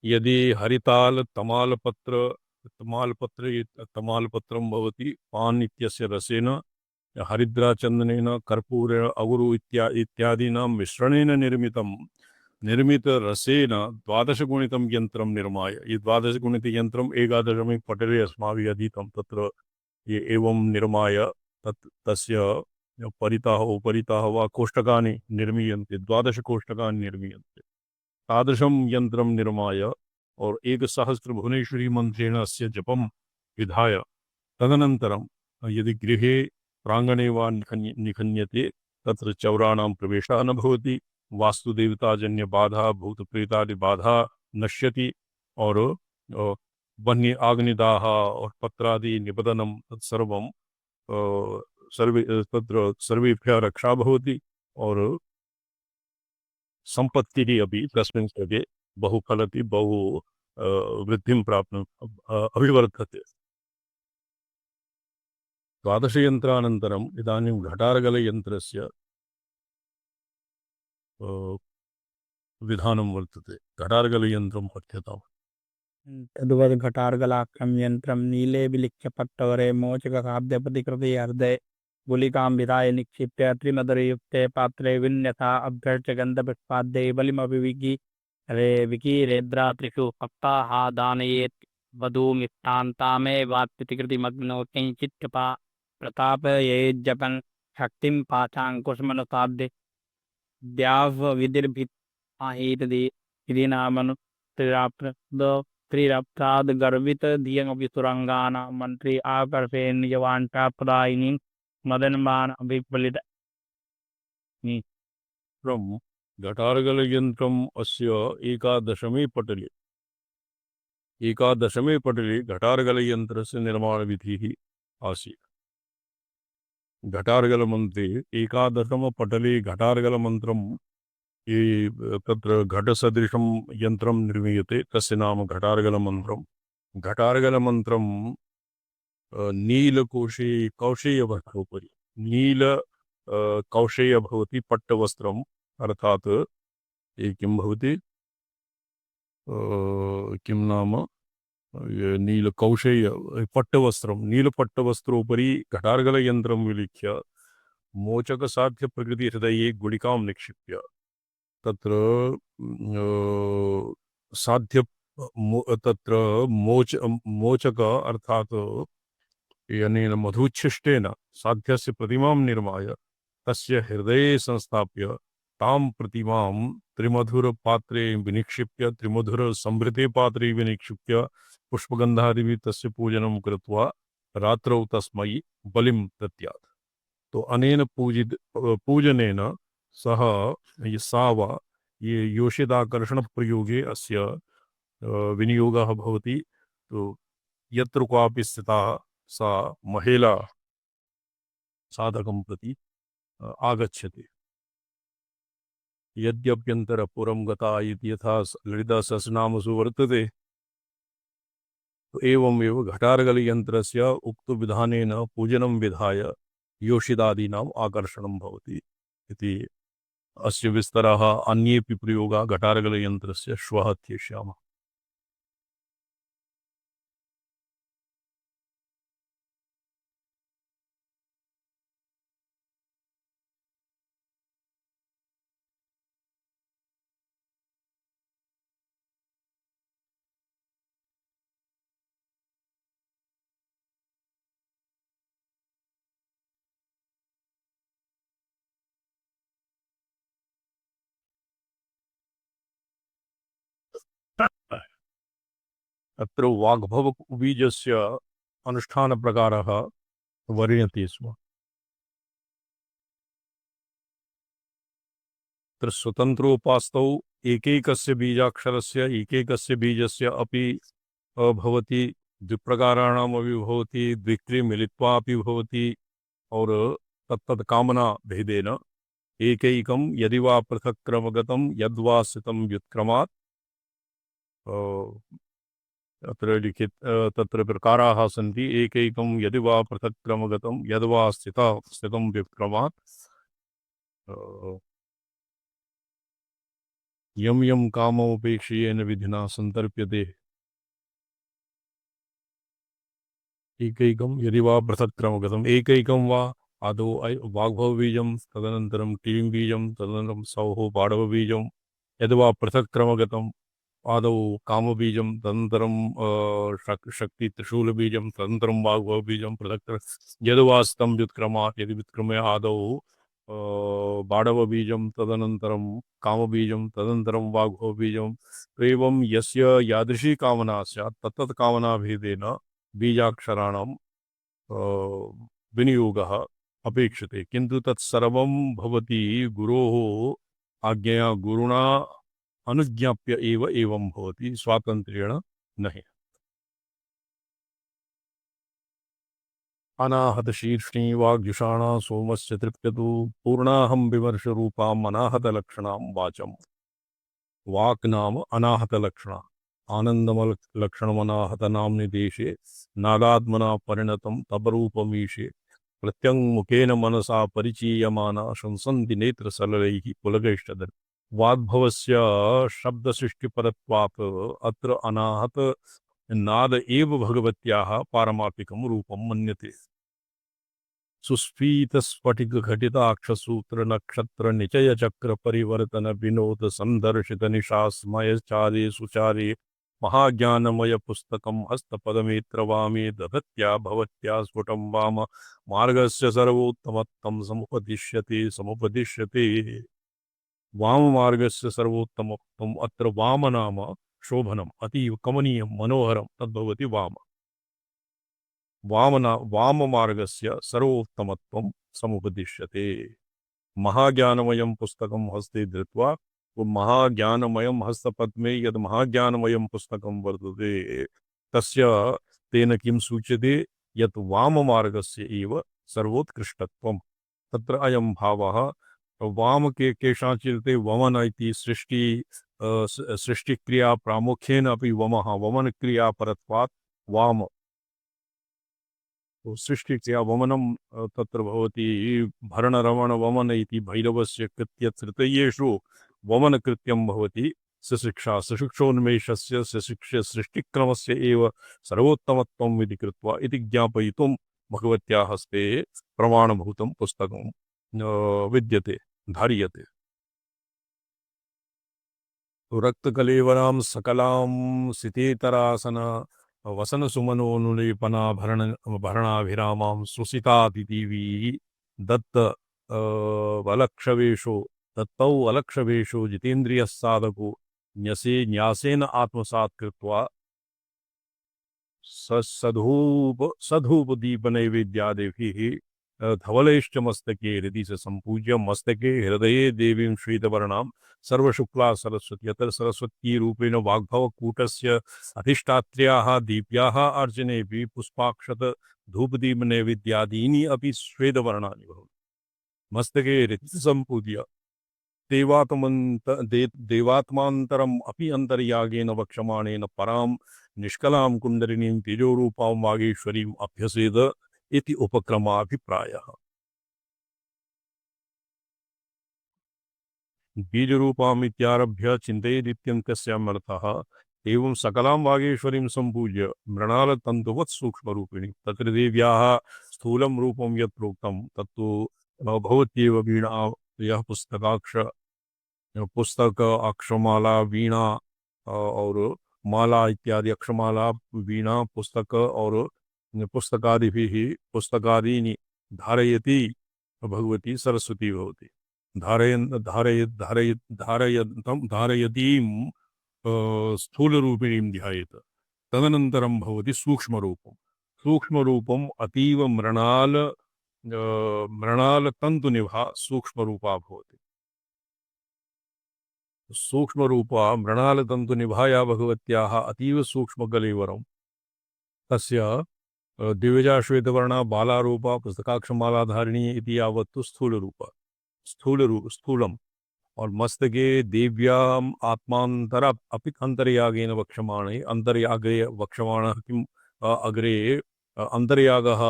[SPEAKER 2] यदि हरिताल तमालपत्रं भवति, पान् इत्यस्य रसेन, हरिद्राचन्दनेन, कर्पूर अगुरु इत्यादीनां मिश्रणेन निर्मित रसेन द्वादशगुणितं यन्त्रं निर्माय, ये द्वादशगुणितयन्त्रम् एकादशमे पटले अस्माभिः अधीतं, तत्र ये एवं निर्माय तस्य परितः उपरितः वा कोष्टकानि निर्मीयन्ते, 12 कोष्टकानि निर्मीयन्ते। तादृशं यन्त्रं निर्माय और 1,000 भुवनेश्वरी मन्त्रेण अस्य जपं विधाय तदनन्तरं यदि गृहे प्राङ्गणे वा निखन्यते तत्र चौराणां प्रवेशः न भवति, वास्तुदेवताजन्य बाधा भूतप्रेतादि बाधा नश्यति और वह्नि आग्निदाह और पत्रादि निपतनं तत्सर्वं तत्र सर्वेभ्यः रक्षा भवति और संपत्तिः अपि तस्मिन् स्थले बहु फलति, बहु वृद्धिं अभिवर्धते। द्वादशयन्त्रानन्तरम् इदानीं घटार्गलयन्त्रस्य विधानं वर्तते। घटार्गलयन्त्रं पठ्यताम्।
[SPEAKER 1] तद्वद् घटार्गलाख्यं यन्त्रं नीले विलिख्य पट्टवरे मोचकखाद्य प्रतिकृते हृदये गुलिकां विधाय निक्षिप्य त्रिमधुरयुक्ते पात्रे विन्यथा अभ्यर्च्य गन्धपुष्पाद्यै बलिमपि विकीरेद्रात्रिषु सप्ताहादानयेत् वधूमिष्टान्तामेवाप्युतिकृतिमग्नौ किञ्चित् प्रतापयेज्जपन् शक्तिं पाशाङ्कुशमनुसाद्य द्यावविधिर्भित् आहीतति इति नामनु त्रिरप्ताद् गर्वित धियमपि सुरंगाना मंत्री आकर्षे निजवांटा प्रदायिनी मदनमान अभिफलित
[SPEAKER 2] घटार्गलयन्त्रम् अस्य एकादशमे पटले घटार्गलयन्त्रस्य निर्माणविधिः आसीत्। घटार्गलमन्त्रे एकादशमपटले घटार्गलमन्त्रं तत्र घटसदृशं यन्त्रं निर्मीयते, तस्य नाम घटार्गलमन्त्रम्। घटार्गलमन्त्रं नीलकोशे कौशेयवस्त्रोपरि कौशेय भवति, पट्टवस्त्रम् अर्थात् किं भवति, किं नाम नीलकौशेय पट्टवस्त्रं, नीलपट्टवस्त्रोपरि घटार्गलयन्त्रं विलिख्य मोचकसाध्यप्रकृतिहृदये गुलिकां निक्षिप्य तत्र साध्य तत्र मोचक अर्थात् अनेन मधुच्छिष्टेन साध्यस्य प्रतिमां निर्माय तस्य हृदये संस्थाप्य तां प्रतिमां त्रिमधुरपात्रे विनिक्षिप्य, त्रिमधुरसंभृते पात्रे विनिक्षिप्य पुष्पगन्धादिभिः तस्य पूजनं कृत्वा रात्रौ तस्मै बलिं दद्यात्। तो अनेन पूजनेन सह ये योषिताकर्षण प्रयोगे अस्य विनियोगः भवति। तो यत्र क्वापि स्थिता सा महिला साधकं प्रति आगच्छति। यद्यप्यन्तरपुरं गता इति यथा ललितासहस्रनामसु वर्तते, तो एवमेव घटार्गलयन्त्रस्य उक्तविधानेन पूजनं विधाय योषितादीनाम् आकर्षणं भवति इति। अस्य विस्तरः अन्येपि प्रयोगाः घटार्गलयन्त्रस्य श्वः अध्येष्यामः। अत्र वाग्भवबीजस्य अनुष्ठानप्रकारः वर्ण्यते स्म। तत्र स्वतन्त्रोपास्तौ एकैकस्य बीजाक्षरस्य एकैकस्य बीजस्य अपि भवति, द्विप्रकाराणामपि भवति, द्विक्रि मिलित्वा अपि भवति। और तत्तत् कामना भेदेन एकैकं यदि वा पृथक् क्रमगतं यद्वा स्थितं व्युत्क्रमात् अत्र लिखित तत्र प्रकाराः सन्ति। एकैकं यदि वा पृथक् क्रमगतं यद्वा स्थितं व्युत्क्रमात् यं यं कामोपेक्ष्येन विधिना सन्तर्प्यते। एकैकं यदि वा पृथक् क्रमगतम् एकैकं वा आदौ वाग्भवबीजं, तदनन्तरं टीं बीजं, तदनन्तरं सौः पाडवबीजं। यदि वा पृथक् क्रमगतम् आदौ कामबीजं, तदनन्तरं शक्तित्रिशूलबीजं, तदनन्तरं वाग्भवबीजं पृथक्। यदि वा स्तं व्युत्क्रमात्, यदि व्युत्क्रमे आदौ बाडवबीजं, तदनन्तरं कामबीजं, तदनन्तरं वाग्भवबीजं। एवं यस्य यादृशी कामना स्यात् तत्तत् कामनाभेदेन बीजाक्षराणां विनियोगः अपेक्षते। किन्तु तत्सर्वं भवति गुरोः आज्ञया, गुरुणा अनुज्ञाप्य एवं भवति, स्वातन्त्र्येण नहि। अनाहत शीर्ष्णी वाग्युषाणा सोमस्य तृप्यतु पूर्णाहम विमर्श रूपाम अनाहत लक्षणाम वाचम। वाक् नाम अनाहत लक्षण आनंदमल लक्षण अनाहत नाम्नि देशे नादात्मना परिणतम तबरूपमीशे प्रत्यंग मुखेन मनसा परिचीयमाना शंसन्ति नेत्र सललैः पुलगैष्टदन्। वाग्भवस्य शब्दसृष्टिपरत्वात् अत्र अनाहत नाद एव भगवत्याः पारमार्थिकं रूपं मन्यते। सुस्फीत स्फटिक घटिताक्षसूत्र नक्षत्र निचय चक्र परिवर्तन विनोद संदर्शित निशास्मय चारे सुचारे महाज्ञानमय पुस्तकं हस्तपदमेत्र वामे दधत्या भवत्या स्फुटं वाम मार्गस्य सर्वोत्तमत्वं समुपदिश्यते वाम मार्गस्य सर्वोत्तमत्वम् अत्र वाम नाम शोभनम् अतीव कमनीयं मनोहरं तद्भवति वाम। वाम मार्गस्य सर्वोत्तमत्वं समुपदिश्यते। महाज्ञानमयं पुस्तकं हस्ते धृत्वा वो महाज्ञानमयं हस्तपद्मे यद् महाज्ञानमयं पुस्तकं वर्तते तस्य तेन किं सूच्यते यत् वाममार्गस्य एव सर्वोत्कृष्टत्वं। तत्र अयं भावः वाम के केषाञ्चित् वमन इति सृष्टिक्रिया प्रामुख्येन अपि वमः वमनक्रियापरत्वात् वाम सृष्टिक्रिया वमनं तत्र भवति भरणरमण वमन इति भैरवस्य कृत्यतृतीयेषु वमनकृत्यं भवति सशिक्षा सशिक्षोन्मेषस्य सशिक्ष्य सृष्टिक्रमस्य एव सर्वोत्तमत्वम् इति कृत्वा इति ज्ञापयितुं भगवत्याः हस्ते प्रमाणभूतं पुस्तकं विद्यते धार्यते। रक्तकलेवरां सकलां सितेतरासन वसन सुमनोनुलेपना भरणाभिरामां सुसितादिदेवी दत्त अलक्षवेशो दत्तौ अलक्षवेशो जितेन्द्रियः साधको न्यासेन आत्मसात् कृत्वा सधूपदीपनैवेद्यादिभिः धवलैश्च मस्तके हृदि स सम्पूज्य मस्तके हृदये देवीं श्वेतवर्णां सर्वशुक्ला सरस्वती अत्र सरस्वती रूपेण वाग्भवकूटस्य अधिष्ठात्र्याः दीप्याः अर्चनेऽपि पुष्पाक्षत धूपदीपनैवेद्यादीनि अपि श्वेतवर्णानि भवन्ति। मस्तके हृदि सम्पूज्य देवात्मान्तरम् अपि अन्तर्यागेन वक्ष्यमाणेन परां निष्कलां कुण्डलिनीं तेजोरूपां वागीश्वरीम् अभ्यसेद इति उपक्रमाभिप्रायः। बीजरूपामित्यारभ्य चिन्तयेदित्यन्तस्यामर्थः एवं सकलां वागीश्वरीं सम्पूज्य मृणालतन्तुवत् सूक्ष्मरूपिणी तत्र देव्याः स्थूलं रूपं यत् प्रोक्तं तत्तु भवत्येव वीणा यः पुस्तक अक्षमाला वीणा और माला इत्यादि अक्षमाला वीणा पुस्तक और पुस्तकादिभिः पुस्तकादीनि धारयति भगवती सरस्वती भवति। धारयतीं स्थूलरूपिणीं ध्यायेत। तदनन्तरं भवति सूक्ष्मरूपं। सूक्ष्मरूपम् अतीव मृणालतन्तुनिभा सूक्ष्मरूपा भवति। सूक्ष्मरूपा मृणालतन्तुनिभाया भगवत्याः अतीव सूक्ष्मकलेवरं तस्य दिव्यजा श्वेतवर्णा बालारूपा पुस्तकाक्षमालाधारिणी इति यावत्तु स्थूलम् और मस्तके देव्याम् आत्मान्तर अपि अन्तर्यागेन वक्ष्यमाणे अन्तर्यागे वक्ष्यमाणः किम् अग्रे अन्तर्यागः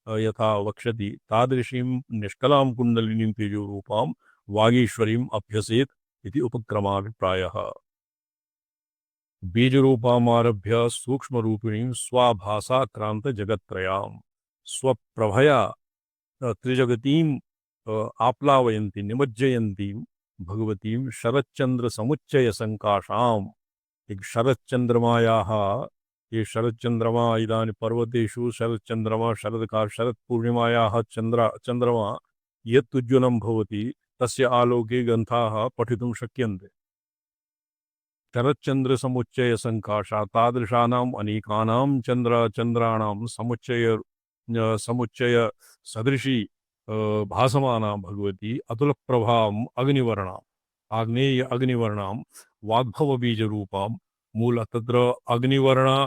[SPEAKER 2] यथा वक्ष्यति तादृशीं निष्कलां कुण्डलिनीं तेजोरूपां वागीश्वरीम् अभ्यसेत् इति उपक्रमाभिप्रायः। बीजरूपामारभ्य सूक्ष्मरूपिणीं स्वाभासाक्रान्तजगत्त्रयां स्वप्रभया त्रिजगतीं आप्लावयन्ती निमज्जयन्तीं भगवतीं शरच्चन्द्रसमुच्चयसङ्काशाम्। एक शरच्चन्द्रमायाः ये शरच्चन्द्रमा इदानीं पर्वतेषु शरच्चन्द्रमा शरत्पूर्णिमायाः चन्द्रमा यत् उज्ज्वलं भवति तस्य आलोके ग्रन्थाः पठितुं शक्यन्ते। शरच्चन्द्रसमुच्चयसङ्काशा तादृशानाम् अनेकानां चन्द्राणां समुच्चय सदृशी भासमाना भगवती अतुलप्रभाम् अग्निवर्णाम् आग्नेय अग्निवर्णां वाग्भवबीजरूपां मूल तत्र अग्निवर्णा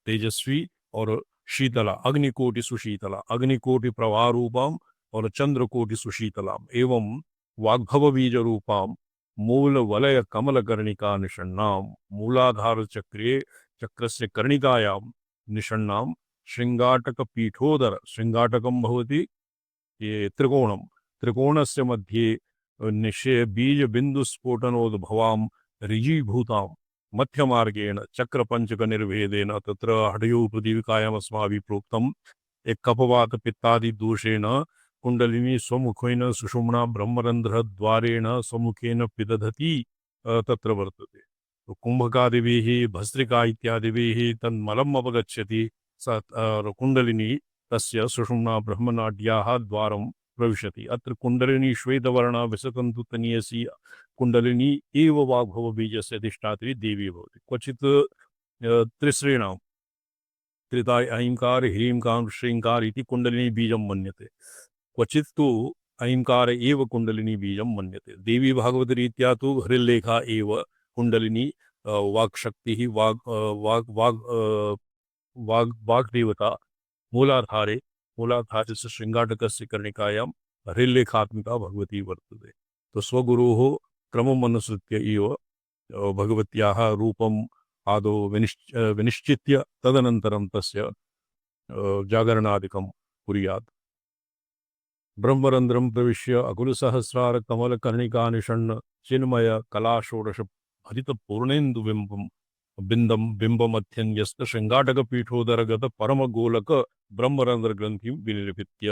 [SPEAKER 2] तेजस्वी और शीतला, अग्निकोटि सुशीतला, अग्निकोटि प्रवाह रूपाम और चंद्रकोटि सुशीतलाम एवं वाग्भव बीज रूपाम मूल वलय कमल कर्णिका निषण्णाम मूलाधार चक्रे चक्रस्य कर्णिकायाम निषण्णाम श्रृंगाटक पीठोदर श्रृंगाटकम भवति ये त्रिकोणम त्रिकोणस्य मध्ये निश्चय बीज बिंदु स्फोटनोद्भवाम ऋजीभूताम मध्यमार्गेण चक्रपंचक निर्भेदेन तत्र हठयोपदीविकायाम् अस्माभिः प्रोक्तम् एक कपवात पित्तादि दोषेण कुंडलिनी स्वमुखेन सुषुम्ना ब्रह्मरंध्र द्वारेण स्वमुखेन पिदधति तत्र वर्तते। तो कुंभकादिभिः भस्त्रिका इत्यादिभिः तन्मलम् अपगच्छति स कुंडलिनी तस्य सुषुम्ना ब्रह्मनाड्याः द्वारं प्रविशति। अत्र कुंडलिनी श्वेतवर्णा विसतन्तु तनीयसी कुंडलिनी एव वाग्भव बीजस्य अधिष्ठात्री देवी भवति। क्वचित् त्रिश्रेणां त्रिताय ऐंकार ह्रींकार श्रींकार इति कुंडलिनी बीजं मन्यते। क्वचित् तु ऐंकार एव कुंडलिनी बीजं मन्यते। देवी भागवत रीत्या तु हृल्लेखा एव कुंडलिनी वाक्शक्तिः वाग्देवता मूलाधारस्य श्रृंगाटकस्य कर्णिकायां हृल्लेखात्मिका भगवती वर्तते। तो स्वगुरोः क्रमम् अनुसृत्य एव भगवत्याः रूपम् आदौ विनिश्चित्य तदनन्तरं तस्य जागरणादिकं कुर्यात्। ब्रह्मरन्ध्रं प्रविश्य अकुलसहस्रार कमलकर्णिका निषण्ण चिन्मय कलाषोडश हरितपूर्णेन्दुबिम्बं बिंदम बिंबमध्यन्यस्त श्रृंगाटकपीठोदरगत परमगोलक ब्रह्मरन्ध्रग्रन्थिं विनिर्भित्य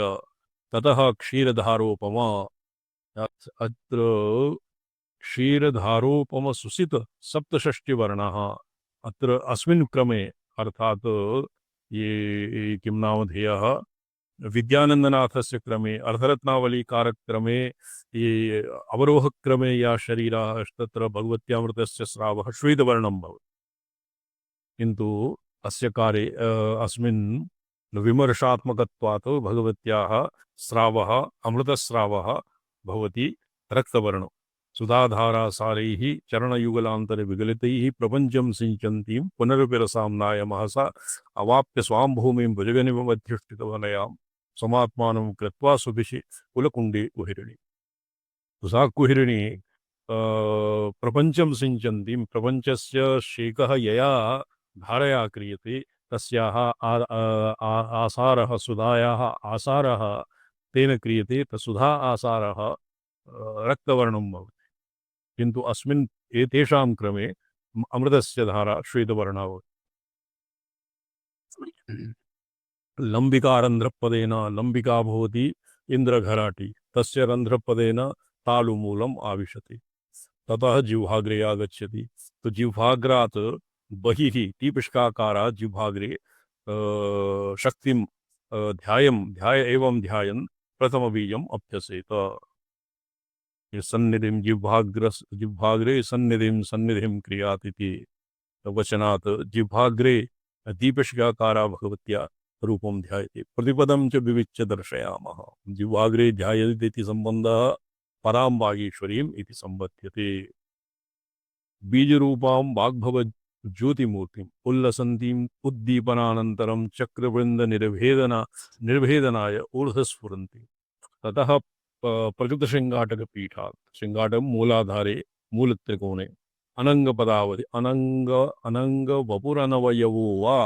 [SPEAKER 2] ततः क्षीरधारोपमा अत्र क्षीरधारोपम सुसित सप्तषष्टिवर्णः अत्र अस्मिन् क्रमे अर्थात ये किं नामधेयः विद्यानंदनाथस्य क्रमे अर्धरत्नावली कारक क्रमे ये अवरोह क्रमे या शरीरः तत्र भगवत्यामृतस्य स्रावः श्वेतवर्णं भवति। किन्तु अस्य कारे अस्मिन् विमर्शात्मकत्वात् भगवत्याः स्रावः अमृतस्रावः भवति रक्तवर्णः। सुधाधारासारैः चरणयुगलान्तरे विगलितैः प्रपञ्चं सिञ्चन्तीं पुनर्विरसाम्नाय महसा अवाप्य स्वां भूमिं भुजगनिमध्यष्टितवनयां समात्मानं कृत्वा सुभिषि कुलकुण्डे कुहिरिणि। सा कुहिरिणि प्रपञ्चं सिञ्चन्तीं प्रपञ्चस्य शेकः यया धारया क्रियते तस्याः आसारः सुधायाः आसारः तेन क्रियते तसुधा आसारः रक्तवर्णं भवति। किन्तु अस्मिन् एतेषां क्रमे अमृतस्य धारा श्वेतवर्णा भवति। लंबिका रंध्रपदेन लंबिका भवति इंद्रघराटी तस्य रंध्रपदेन तालुमूलम् आविशति ततः जिह्वाग्रे आगच्छति। तो जिह्वाग्रात् बहिः टीपिष्काकारा जिह्वाग्रे शक्तिं ध्याय एवं ध्यायन् प्रथमबीजम् अभ्यसेत। सन्निधिं जिह्वाग्रे सन्निधिं क्रियात् इति वचनात् जिह्वाग्रे दीपिष्काकारा भगवत्या रूपं ध्यायते प्रतिपदं च विविच्य दर्शयामः। जिह्वाग्रे ध्यायते इति सम्बन्धः परां वागीश्वरीम् इति सम्बध्यते। बीजरूपां वाग्भव ज्योतिमूर्तिम् उल्लसन्तीम् उद्दीपनानन्तरं चक्रवृन्द निर्भेदनाय ऊर्ध्वस्फुरन्ति। ततः प्रकृतशृङ्गाटकपीठात् शृङ्गाटं मूलाधारे मूलत्रिकोणे अनङ्गपदावधि अनङ्ग वपुरनवयवो वा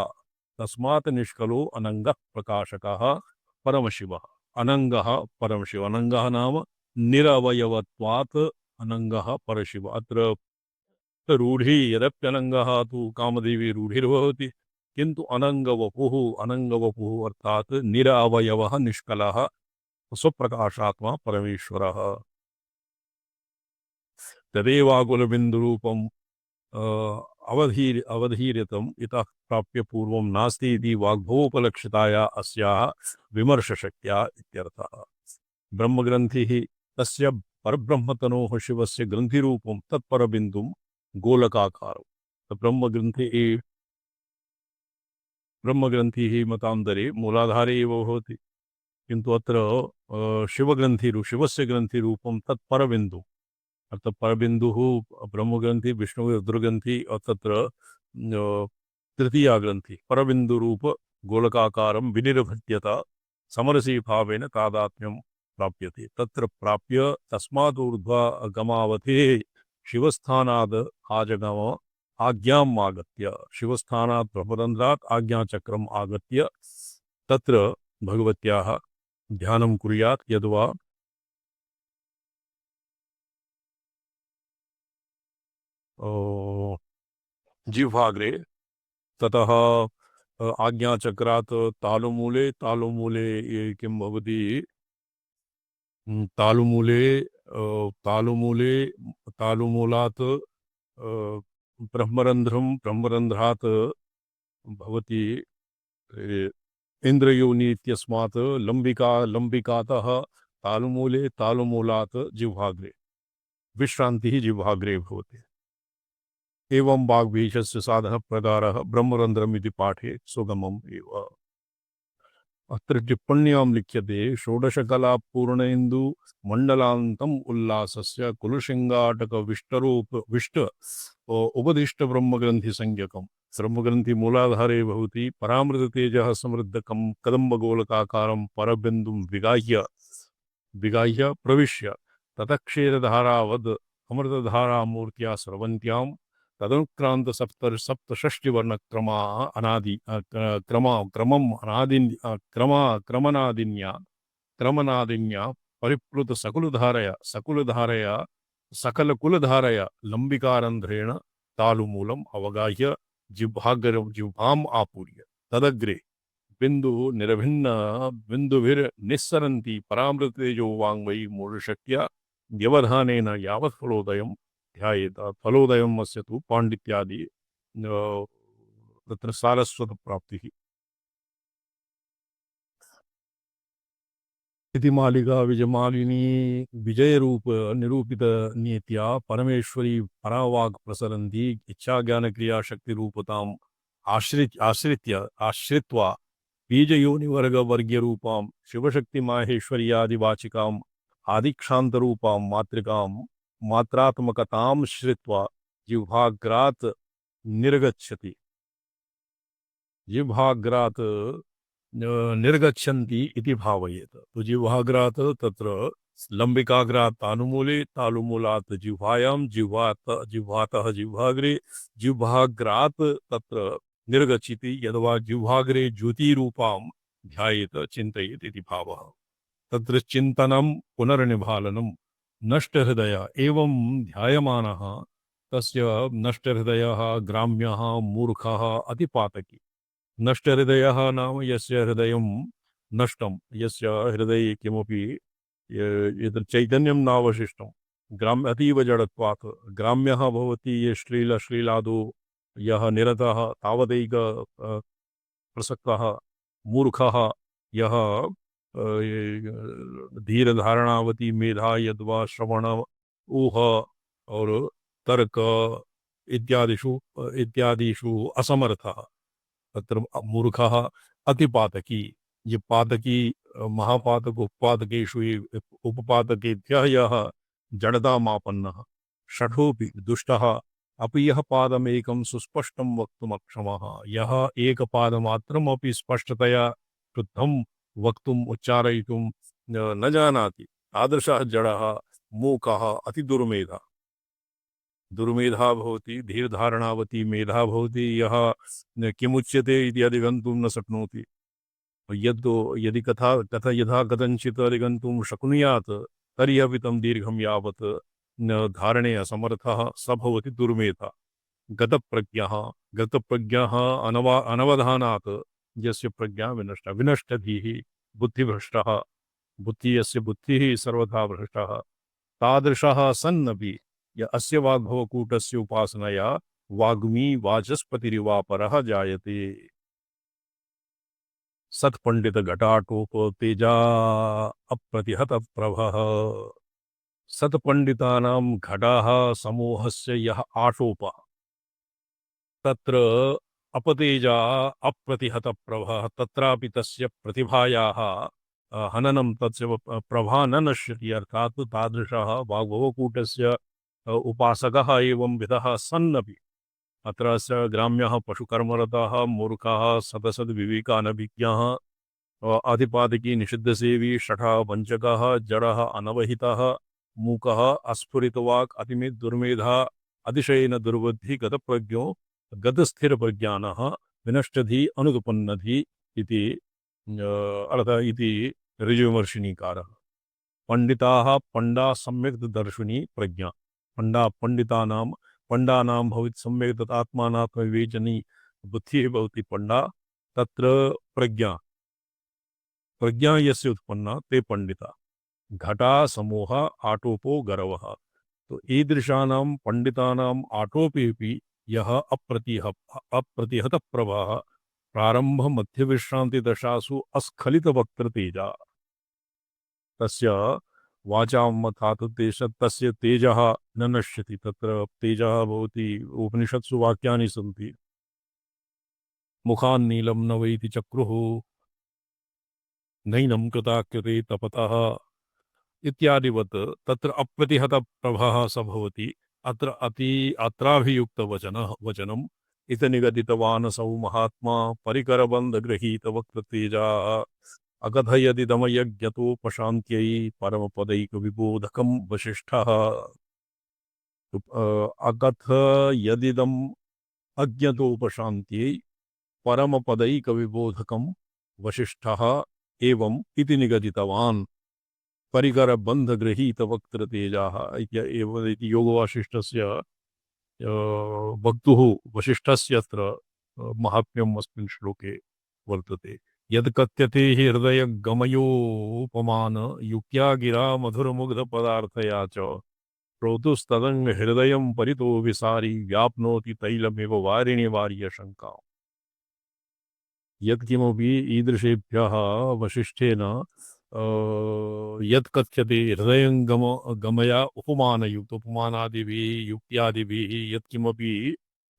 [SPEAKER 2] तस्मात् निष्कलो अनङ्गः प्रकाशकः परमशिवः। अनङ्गः परमशिव अनङ्गः नाम निरवयवत्वात् अनङ्गः परशिव। अत्र रूढी यद्यप्यनङ्गः तु कामदेवी रूढिर्भवति किन्तु अनङ्गवपुः अर्थात् निरवयवः निष्कलः स्वप्रकाशात्मा परमेश्वरः। तदेवाकुलबिन्दुरूपम् अवधीर्यतम् इतः प्राप्य पूर्वं नास्ति इति वाग्भवोपलक्षिताया अस्याः विमर्शशक्त्या इत्यर्थः। ब्रह्मग्रन्थिः तस्य परब्रह्मतनोः शिवस्य ग्रन्थिरूपं तत्परबिन्दुं गोलकाकारं। ब्रह्मग्रन्थिः मतान्तरे मूलाधारे एव भवति किन्तु अत्र शिवस्य ग्रन्थिरूपं तत्परबिन्दु अर्थात परबिन्दुः ब्रह्मग्रन्थि विष्णु रुद्रग्रन्थि तत्र तृतीया ग्रन्थि परबिन्दुरूप गोलकाकारं विनिर्भृत्यत समरसी भावेन तादात्म्यं प्राप्यते। तत्र प्राप्य तस्मात् ऊर्ध्वगमावधे शिवस्थानाद् आजगम आज्ञाम् आगत्य, शिवस्थानात् ब्रह्मरन्ध्रात् आज्ञाचक्रम् आगत्य तत्र भगवत्याः ध्यानं कुर्यात्। यद्वा जिह्वाग्रे ततः आज्ञाचक्रात् तालुमूले, तालुमूले किं भवति, तालुमूले तालुमूले तालुमूलात् ब्रह्मरन्ध्रं, ब्रह्मरन्ध्रात् भवति इन्द्रयोनि इत्यस्मात् लम्बिका, लम्बिकातः तालुमूले, तालुमूलात् जिह्वाग्रे, विश्रान्तिः जिह्वाग्रे भवति। एवं वाग्भीषस्य साधनप्रकारः ब्रह्मरन्ध्रम् इति पाठे सुगमम् एव। अत्र टिप्पण्यां लिख्यते षोडशकलापूर्णेन्दु मण्डलान्तम् उल्लासस्य कुलशृङ्गाटक विष्ट उपदिष्ट ब्रह्मग्रन्थिसंज्ञकम्। ब्रह्मग्रन्थि मूलाधारे भवति परामृततेजः समृद्धकं कदम्बगोलकाकारं परबिन्दुं विगाह्य प्रविश्य ततक्षीरधारावद् अमृतधारामूर्त्या स्रवन्त्यां तदनुक्रांत सप्तषष्टिवर्णक्रमा अनादि क्रमम् क्रमनादिन्या परिप्लुत सकुलधारया सकलकुलधारया लम्बिकारन्ध्रेण तालुमूलम् अवगाह्य जिह्वाम् आपूर्य तदग्रे बिन्दुभिर्निस्सरन्ति परामृततेजो वाङ्मयी मूढशक्त्या व्यवधानेन यावत् फलोदयं ध्यायेत। फलोदयम् अस्य तु पाण्डित्यादि तत्र सारस्वतप्राप्तिः इति। मालिका विजयमालिनी विजयरूप निरूपित नीत्या परमेश्वरी परावाक् प्रसरन्ति इच्छाज्ञानक्रियाशक्तिरूपताम् आश्रित्वा बीजयोनिवर्गवर्ग्यरूपां शिवशक्तिमाहेश्वर्यादिवाचिकाम् आदिक्षान्तरूपां मात्रात्मकतां श्रित्वा जिह्वाग्रात् निर्गच्छति, जिह्वाग्रात् निर्गच्छन्ति इति भावयेत। तो जिह्वाग्रात् तत्र लम्बिकाग्रात् तालुमूले, तालुमूलात् जिह्वायां, जिह्वातः जिह्वाग्रे, जिह्वाग्रात् तत्र निर्गच्छति। यद्वा जिह्वाग्रे ज्योतिरूपां ध्यायेत चिन्तयेत् इति भावः। तत्र चिन्तनं पुनर्निभालनं नष्टहृदय एवं ध्यायमानः तस्य नष्टहृदयः ग्राम्यः मूर्खः अतिपातकी। नष्टहृदयः नाम यस्य हृदयं नष्टं, यस्य हृदये किमपि एतत् चैतन्यं नावशिष्टं, अतीव जडत्वात् ग्राम्यः भवति। ये श्लीलादौ यः निरतः तावदैक प्रसक्तः, मूर्खः यः धीरधारणावती मेधा यद्वा श्रवण ऊह और तर्क इत्यादिषु असमर्थः, तत्र मूर्खः अतिपातकी। ये पातकी महापातक उपपातकेषु उपपातकेभ्यः यः जडतामापन्नः षठोऽपि दुष्टः अपि यः पादमेकं सुस्पष्टं वक्तुमक्षमः, यः एकपादमात्रमपि स्पष्टतया शुद्धं वक्तुम् उच्चारयितुं न जानाति, तादृशः जडः मूकः अतिदुर्मेधा। दुर्मेधा भवति, धीरधारणावती मेधा भवति, यः किमुच्यते इति अधिगन्तुं न शक्नोति। यदि यथा कथञ्चित् अधिगन्तुं शक्नुयात् तर्हि अपि तं दीर्घं यावत् धारणे असमर्थः स भवति दुर्मेधा। गतप्रज्ञः अनवधानात् यस्य प्रज्ञा विनष्टधीः बुद्धिभ्रष्टः, यस्य बुद्धिः सर्वथा भ्रष्टः, तादृशः सन्नपि य अस्य वाग्भवकूटस्य उपासनया वाग्मी वाचस्पतिरिवापरः जायते। सत्पंडित घटाटोप तेजा अप्रतिहत प्रभः। सत्पंडितानां घटाः समूहस्य यः आटोपः तत्र अपतेजा अप्रतिहत प्रभः, तत्रापि तस्य प्रतिभायाः हननं, तस्य प्रभा न नश्यति। अर्थात् तादृशः वाग्भवकूटस्य उपासकः एवं विधः सन्नपि अत्र ग्राम्यः पशुकर्मरताः मूर्खाः सदसद्विवेकानभिज्ञाः आदिपादिकी निषिद्धसेवी शठः वञ्चकः जडः अनवहितः मूकः अस्फुरितवाक् अतिमेत् दुर्मेधा अतिशयेन दुर्बुद्धि गतप्रज्ञो गतस्थिरप्रज्ञानः विनष्टधि अनुपन्नधि इति अर्थ इति ऋजुविमर्शिनीकारः। पंडिताः पंडा सम्यक् दर्शनी प्रज्ञा पंडानां भवति सम्यक् तदात्मानात्मविवेचनी बुद्धिः भवति पंडा तत्र प्रज्ञा यस्य उत्पन्ना ते पंडिता घटा समूह आटोपो गरवः। तो ईदृशानां पंडितानां आटोपेऽपि यः अप्रतिहत प्रवाह प्रारंभ मध्य विश्रांति दशासु अस्खलित वक्त्रतेजा तस्य वाचां मथात् तस्य तेजः न नश्यति। तत्र तेजः भवति उपनिषत्सु वाक्यानि सन्ति मुखान् नीलं न वैति चक्रुः नैनं कृताक्यते तपतः इत्यादिवत् तत्र अप्रतिहत प्रभाः स भवति। अत्राभियुक्तवचनम् इत निगदितवानसौ महात्मा परिकरबन्धगृहीत वक्त्रतेजा अकथयदिदमयज्ञतोपशान्त्यै परमपदैकविबोधकं वसिष्ठः। अकथयदिदम् अज्ञतोपशान्त्यै परमपदैकविबोधकं वसिष्ठः एवम् इति निगदितवान् परिकरबन्धगृहीतवक्त्रतेजाः इति योगवासिष्ठस्य भक्तुः वसिष्ठस्य अत्र महात्म्यम् अस्मिन् श्लोके वर्तते। यद् कथ्यते हि हृदयगमयोपमान युक्त्या गिरा मधुरमुग्धपदार्थया च श्रोतुस्तदङ्ग हृदयं परितो विसारी व्याप्नोति तैलमिव वारिणि वार्यशङ्काम्। यत्किमपि ईदृशेभ्यः वसिष्ठेन यत् कथ्यते हृदयं गमया उपमानयुक्त उपमानादिभिः युक्त्यादिभिः यत्किमपि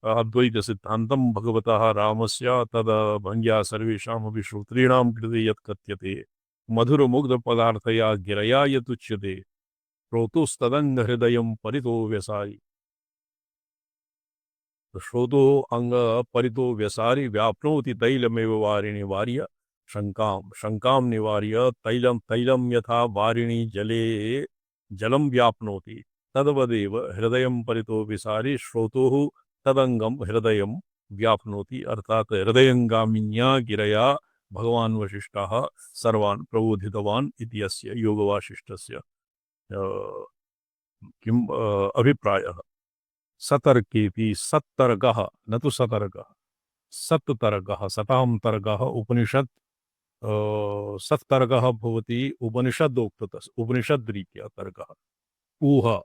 [SPEAKER 2] अद्वैतसिद्धान्तं भगवतः रामस्य तदभङ्ग्या सर्वेषामपि श्रोतॄणां कृते यत् कथ्यते मधुरमुग्धपदार्थया गिरया यदुच्यते श्रोतुस्तदङ्ग हृदयं परितो व्यसारी। श्रोतो अंग परितो व्यसारी व्याप्नोति तैलमेव वारिणि वार्य शंकां निवार्य तैलं यथा वारिणि जले जलं व्याप्नोति तद्वदेव हृदयं परितो विसारी श्रोतोः तदंगम हृदयं व्याप्नोति। अर्थात हृदयंगामिन्या गिरया भगवान् वसिष्ठः सर्वान् प्रबोधितवान् इति अस्य योगवासिष्ठस्य किम् अभिप्रायः। सतर्केऽपि सत्तर्कः न तु सतर्कः सत्तर्कः सतां तर्कः उपनिषत् सत्तर्कः भवति उपनिषदोक्तः उपनिषद्रीत्या तर्कः ऊह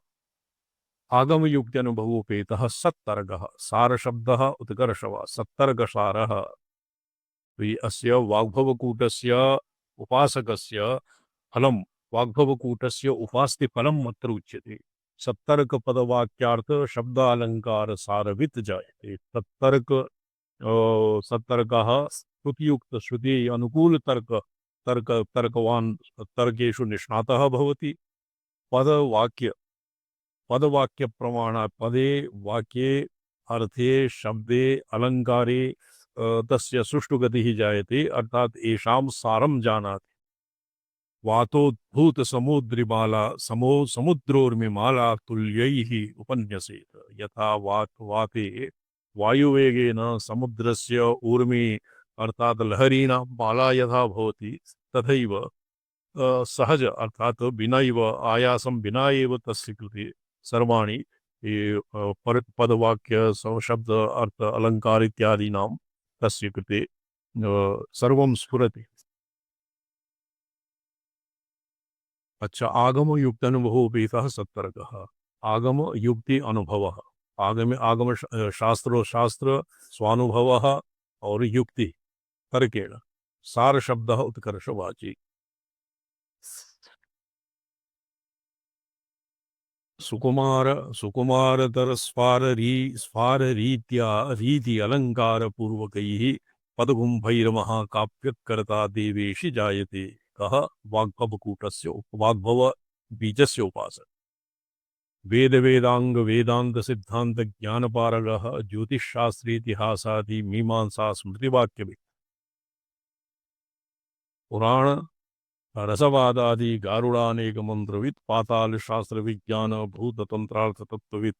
[SPEAKER 2] आगमयुक्त्यनुभवोपेतः सत्तर्कः सारशब्दः उत्कर्षः सत्तर्कसारः। अस्य वाग्भवकूटस्य उपासकस्य फलं वाग्भवकूटस्य उपास्ति फलम् अत्र उच्यते। सत्तर्क पदवाक्यार्थ शब्दालंकार सारवित जायते। सत्तर्कः श्रुतियुक्त श्रुति अनुकूल तर्कवान तर्केषु निष्णातः भवति। पदवाक्य प्रमाण पदे वाक्ये अर्थे शब्दे अलंकारे तस्य सुष्ठुगतिः जायते अर्थात एषां सारं जानाति। वातोद्भूत समुद्रिमाला समुद्रोर्मिमाला तुल्यैः उपन्यसेत। यथा वाते वायुवेगेन समुद्रस्य ऊर्मि अर्थात लहरीणां माला यथा भवति तथैव सहज अर्थात बिनैव आयासं विना एव तस्य कृते सर्वाणि पदवाक्य शब्द अर्थ अलंकार इत्यादीनां तस्य कृते सर्वं स्फुरति। अच्छा आगम युक्त अनुभवोपेतः सत्तर्कः आगम युक्ति अनुभवः आगम शास्त्र स्वानुभवः और युक्ति तर्केण सार शब्दः उत्कर्षवाची। सुकुमारतर स्फार रीति अलंकार पूर्वकैः पदगुंभैर्महाकाव्यकर्ता देवेशि जायते। कः वाग्भवकूटस्य वाग्भव बीजस्य उपासक वेद वेदांग वेदांत सिद्धांत ज्ञानपारगः ज्योतिषशास्त्री इतिहासादि मीमांसा स्मृतिवाक्य पुराण रसवादादि गारुड़ानेक मंत्रविद पाताल शास्त्र विज्ञान भूत तंत्रार्थ तत्वविद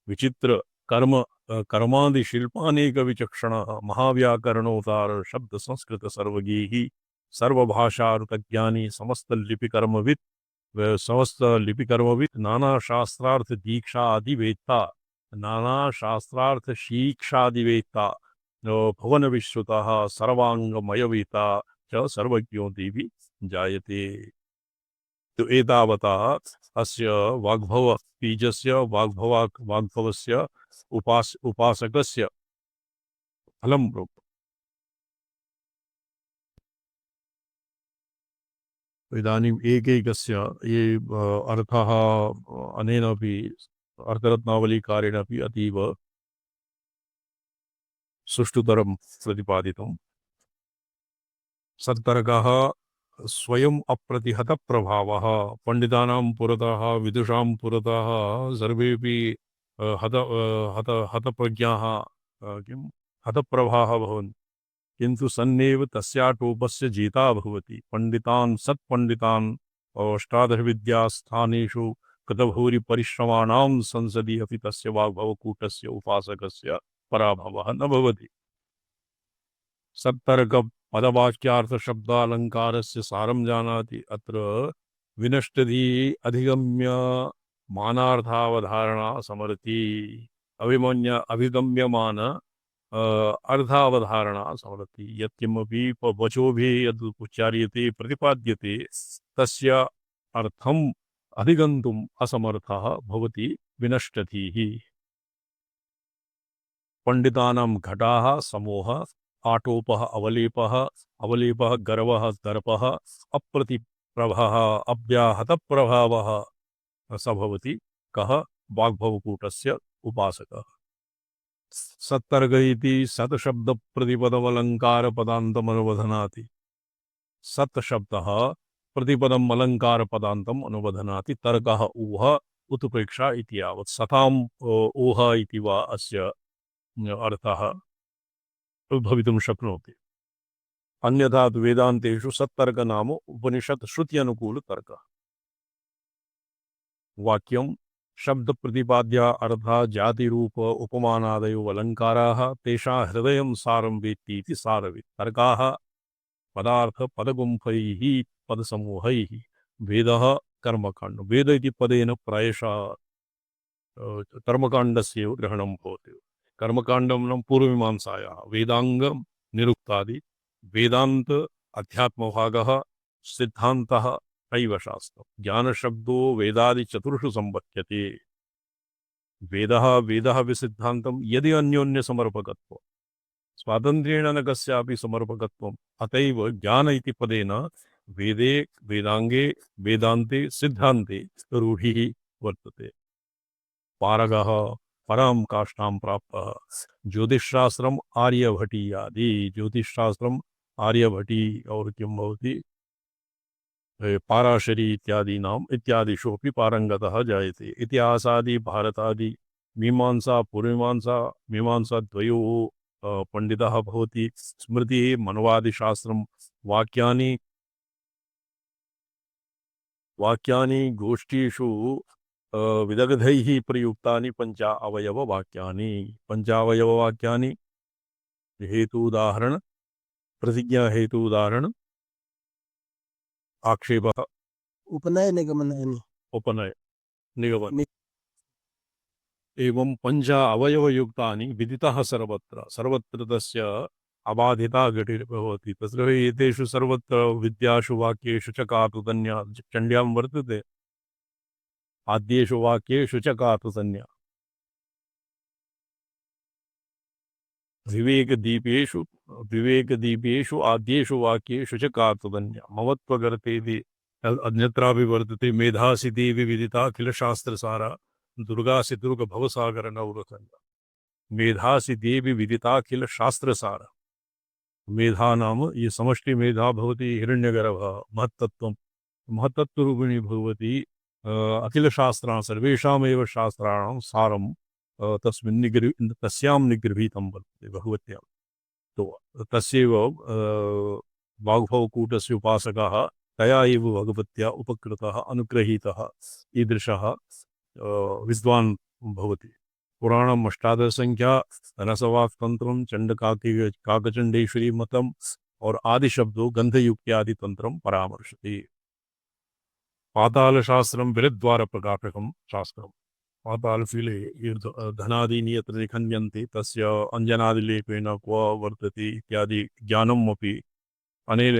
[SPEAKER 2] विचित्र कर्म कर्मादि शिल्पानेक विचक्षण महाव्याकरणोतार शब्द संस्कृत सर्वगीहि सर्वभाषार्थज्ञानी समस्त लिपिकर्मविद समस्त लिपिकर्मविद नाना शास्त्रार्थ दीक्षा आदिवेत्ता नाना शास्त्रार्थ शीक्षादिवेत्ता भुवन विश्रुतः सर्वांगमयवेत्ता च सर्वज्ञो देवी जायते। तो एतावता अस्य वाग्भव बीजस्य वाग्भवस्य उपासकस्य फलं प्रोक्तम्। इदानीम् एकैकस्य ये अर्थः अनेनापि अर्थरत्नावलीकारेण अपि अतीव सुष्ठुतरं प्रतिपादितम्। सत्तर्कः स्वयं अप्रतिहत प्रभावः पंडितानां पुरतः विदुषां पुरतः सर्वेपि हतप्रज्ञाः किं हतप्रभाः भवन्ति, किन्तु सन्नेव तस्याटोपस्य जीता भवति। पंडितान् सत्पंडितान् अष्टादश विद्यास्थानेषु कृतभूरि परिश्रमाणां संसदि अपि तस्य वाग्भवकूटस्य उपासकस्य पराभवः न भवति। सत्तर्क पदवाक्यार्थ शब्दालंकारस्य सारं जानाति। अत्र विनष्टधि अधिगम्य मानार्थावधारणा समरति। अभिगम्यमान अर्थावधारणा समरति। यत्किमपि वचोभिः यद् उच्चार्यते प्रतिपाद्यते तस्य अर्थम् अधिगन्तुम् असमर्थः भवति विनष्टधिः। पंडितानां घटाः समूहः आटोपः अवलेपः अवलेपः गर्वः दर्पः अप्रतिप्रभः अव्याहतप्रभावः स भवति कः वाग्भवकूटस्य उपासकः। सत्तर्क इति सत्शब्दप्रतिपदमलङ्कारपदान्तमनुबध्नाति। सत्शब्दः प्रतिपदम् अलङ्कारपदान्तम् अनुबध्नाति। तर्कः ऊह उत्प्रेक्षा इति यावत्। सताम् ऊह इति वा अस्य अर्थः भवितुं शक्नोति। अन्यथा वेदांतेषु सत्तर्क नाम उपनिषत् श्रुति अनुकूल तर्क। वाक्यं शब्द प्रतिपाद्य अर्था जाति रूप उपमानादयो अलङ्काराः तेषां हृदयं सारं वेत्ति इति सारवित्। तर्काः पदार्थ पदगुम्फैः पदसमूहैः। वेदः कर्मकाण्ड वेद इति पदेन प्रायशः कर्मकाण्डस्य ग्रहणं भवति। कर्मकाण्डं पूर्वमीमांसायाः वेदांगं निरुक्तादि वेदांत अध्यात्मभागः सिद्धान्तः शैवशास्त्रं। ज्ञानशब्दो वेदादि चतुर्षु संबध्यते। वेदः विसिद्धान्तं यदि अन्योन्य समर्पकत्वं स्वातन्त्र्येण न कस्यापि समर्पकत्वम् अतएव ज्ञान इति पदेन वेदे वेदांगे वेदान्ते सिद्धान्ते रूढिः वर्तते। पारगः परां काष्ठां प्राप्तः। ज्योतिषशास्त्रम् आर्यभटीयादि ज्योतिषशास्त्रम् आर्यभटी और किं भवति पाराशरी इत्यादीनाम् इत्यादिषु अपि पारंगतः जायते। इतिहासादि भारतादि मीमांसा पूर्वमीमांसा मीमांसा द्वयोः पंडितः भवति। स्मृतिः मनवादिशास्त्रं वाक्यानि गोष्ठीषु विदग्धैः प्रयुक्तानि पंचा अवयव वाक्यानि। पंचावयव वाक्यानि हेतु उदाहरण प्रतिज्ञा हेतु उदाहरण आक्षेपः
[SPEAKER 3] उपनय निगमन
[SPEAKER 2] उपनय निगमन एवं पंचा अवयव युक्तानि विदितः सर्वत्र। सर्वत्र तस्य अबाधिता घटिर्भवति। तत्र एतेषु सर्वत्र विद्यासु वाक्येषु च कातुतन्या चण्ड्यां वर्तते। आद्येषु वाक्येषु च कातुतन्या। विवेकदीपेषु आद्येषु वाक्येषु च कातुतन्या। ममत्वगर्तेति अन्यत्रापि वर्तते। मेधासि देवी विदिता अखिल शास्त्रसारा दुर्गासि दुर्ग भवसागर नवरतंगा। मेधासि देवी विदिता अखिल शास्त्रसार। मेधा नाम ये समष्टि मेधा भवति हिरण्यगर्भः महत्तत्वं महत्तत्वरूपिणी भवति अखिलशास्त्राणां सर्वेषामेव शास्त्राणां सारं तस्यां निगृहीतं वर्तते भगवत्यां। तो तस्यैव वाग्भवकूटस्य उपासकः तया एव भगवत्या उपकृतः अनुग्रहीतः ईदृशः विद्वान् भवति। पुराणम् अष्टादशसङ्ख्या रसवाक्तन्त्रं चण्डकाकी काकचण्डेश्वरी मतम् और आदि शब्दों गंधयुक्त्यादि तंत्रम परामर्शति। पाताल शास्त्रम विरद्वार प्रकाशकम शास्त्रम। पाताल फीले धनादीनि यत्र निखन्यन्ते तस्य अंजनादिलेपेन क्व वर्तते इत्यादि ज्ञानम् अपि अनेन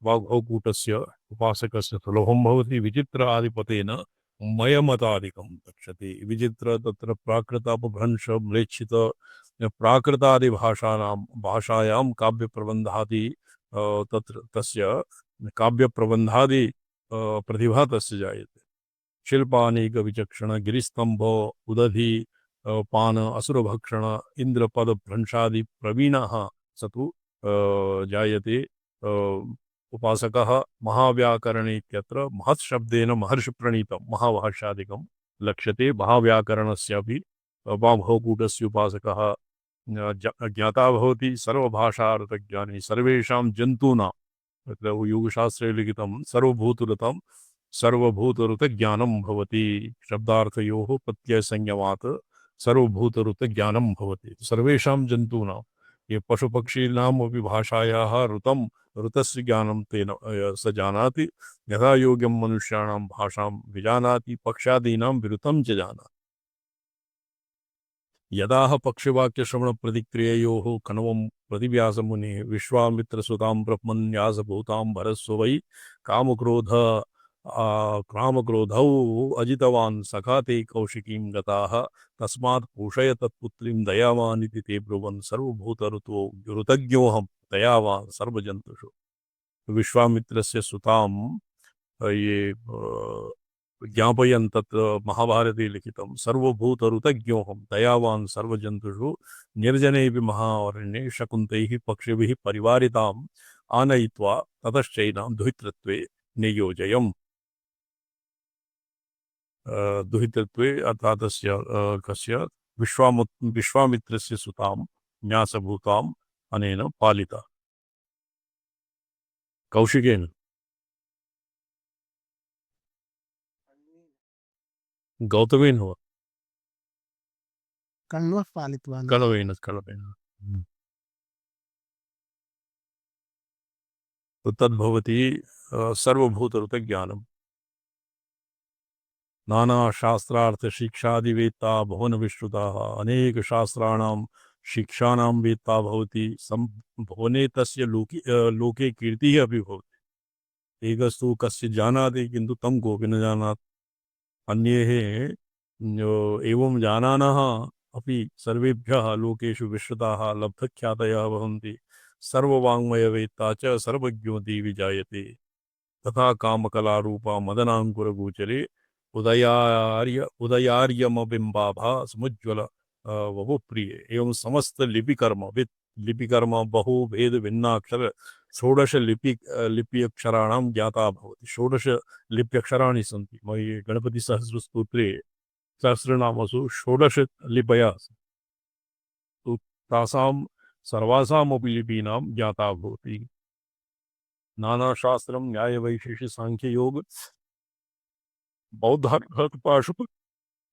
[SPEAKER 2] वाग्भवकूटस्य उपासकस्य सुलभं भवति। विचित्र आदिपतेन मयमतादिकं दक्षते। विचित्र तत्र प्राकृतापभ्रंश म्लेच्छित प्राकृतादि भाषायां काव्यप्रबन्धादि तत्र तस्य काव्यप्रबन्धादि प्रतिभा तस्य जायते। शिल्पानेक विचक्षण गिरिस्तंभ उदधि पान असुरभक्षण इंद्रपद भ्रंशादि प्रवीणः सतु जायते। उपासकः महाव्याकरणे इत्यत्र महत्शब्देन महर्षि प्रणीतं महाभाष्यादिकं लक्ष्यते। महाव्याकरणस्यापि वाग्भवकूटस्य उपासकः ज्ञाता भवति। सर्वभाषार्थज्ञानी सर्वेषां जन्तूनां तत्र योगशास्त्रे लिखितं सर्वभूतऋतज्ञानं भवति। शब्दार्थयोः प्रत्ययसंयमात् सर्वभूतऋतज्ञानं भवति। सर्वेषां जन्तूनां ये पशुपक्षीनाम् अपि भाषायाः ऋतस्य ज्ञानं तेन स जानाति। यथा योग्यं मनुष्याणां भाषां विजानाति पक्षादीनां विरुतं च जानाति। यदाह पक्षवाक्यश्रवणप्रतिक्रिययोः कण्वं प्रतिव्यासमुनिः विश्वामित्रसुतां ब्रह्मन्यासभूतां भरस्व वै कामक्रोधौ अजितवान् सखा ते कौशिकीं गताः तस्मात् पोषय तत्पुत्रीं दयावानिति ते ब्रुवन् सर्वभूतऋतज्ञोऽहं दयावान् सर्वजन्तुषु। विश्वामित्रस्य सुतां ये ज्ञापयन् तत्र महाभारते लिखितं सर्वभूतऋतज्ञोऽहं दयावान् सर्वजन्तुषु निर्जनेऽपि महारण्ये शकुन्तैः पक्षिभिः परिवारिताम् आनयित्वा ततश्चैनां दुहितृत्वे नियोजयम्। दुहितृत्वे अर्थात् तस्य कस्य विश्वामित्रस्य सुतां न्यासभूताम् अनेन पालिता कौशिकेन। गौतमेन हुआ
[SPEAKER 3] कण्वः पालितवान्।
[SPEAKER 2] कलवेन तो तद्भवति सर्वभूतऋतज्ञानम्। नानाशास्त्रार्थ शिक्षादिवेत्ता भुवन विश्रुताः अनेक शास्त्राणां शिक्षाणां वेत्ता भवति। भुवने तस्य लोके कीर्तिः अपि भवति। एकस्तु कस्य जानाति किन्तु तं कोऽपि न जानाति। अन्ये एवं जानानः अपि सर्वेभ्यः लोकेषु विश्रुताः लब्धख्यातयः भवन्ति। सर्ववाङ्मयवेत्ता च सर्वज्ञो देवि जायते। तथा कामकलारूपा मदनाङ्कुरगोचरे उदयार्यमबिम्बाभा समुज्ज्वल वपुप्रिये। एवं समस्त लिपिकर्म बहु भेद भिन्नाक्षर षोडश लिपि अक्षराणां ज्ञाता भवति। षोडश लिप्यक्षराणि सन्ति। मयि गणपतिसहस्रस्तोत्रे सहस्रनामसु षोडश लिपयः सन्ति। तासां सर्वासामपि लिपीनां ज्ञाता भवति। नानाशास्त्रं न्यायवैशेषिक सांख्ययोग बौद्धार्थ पाशुप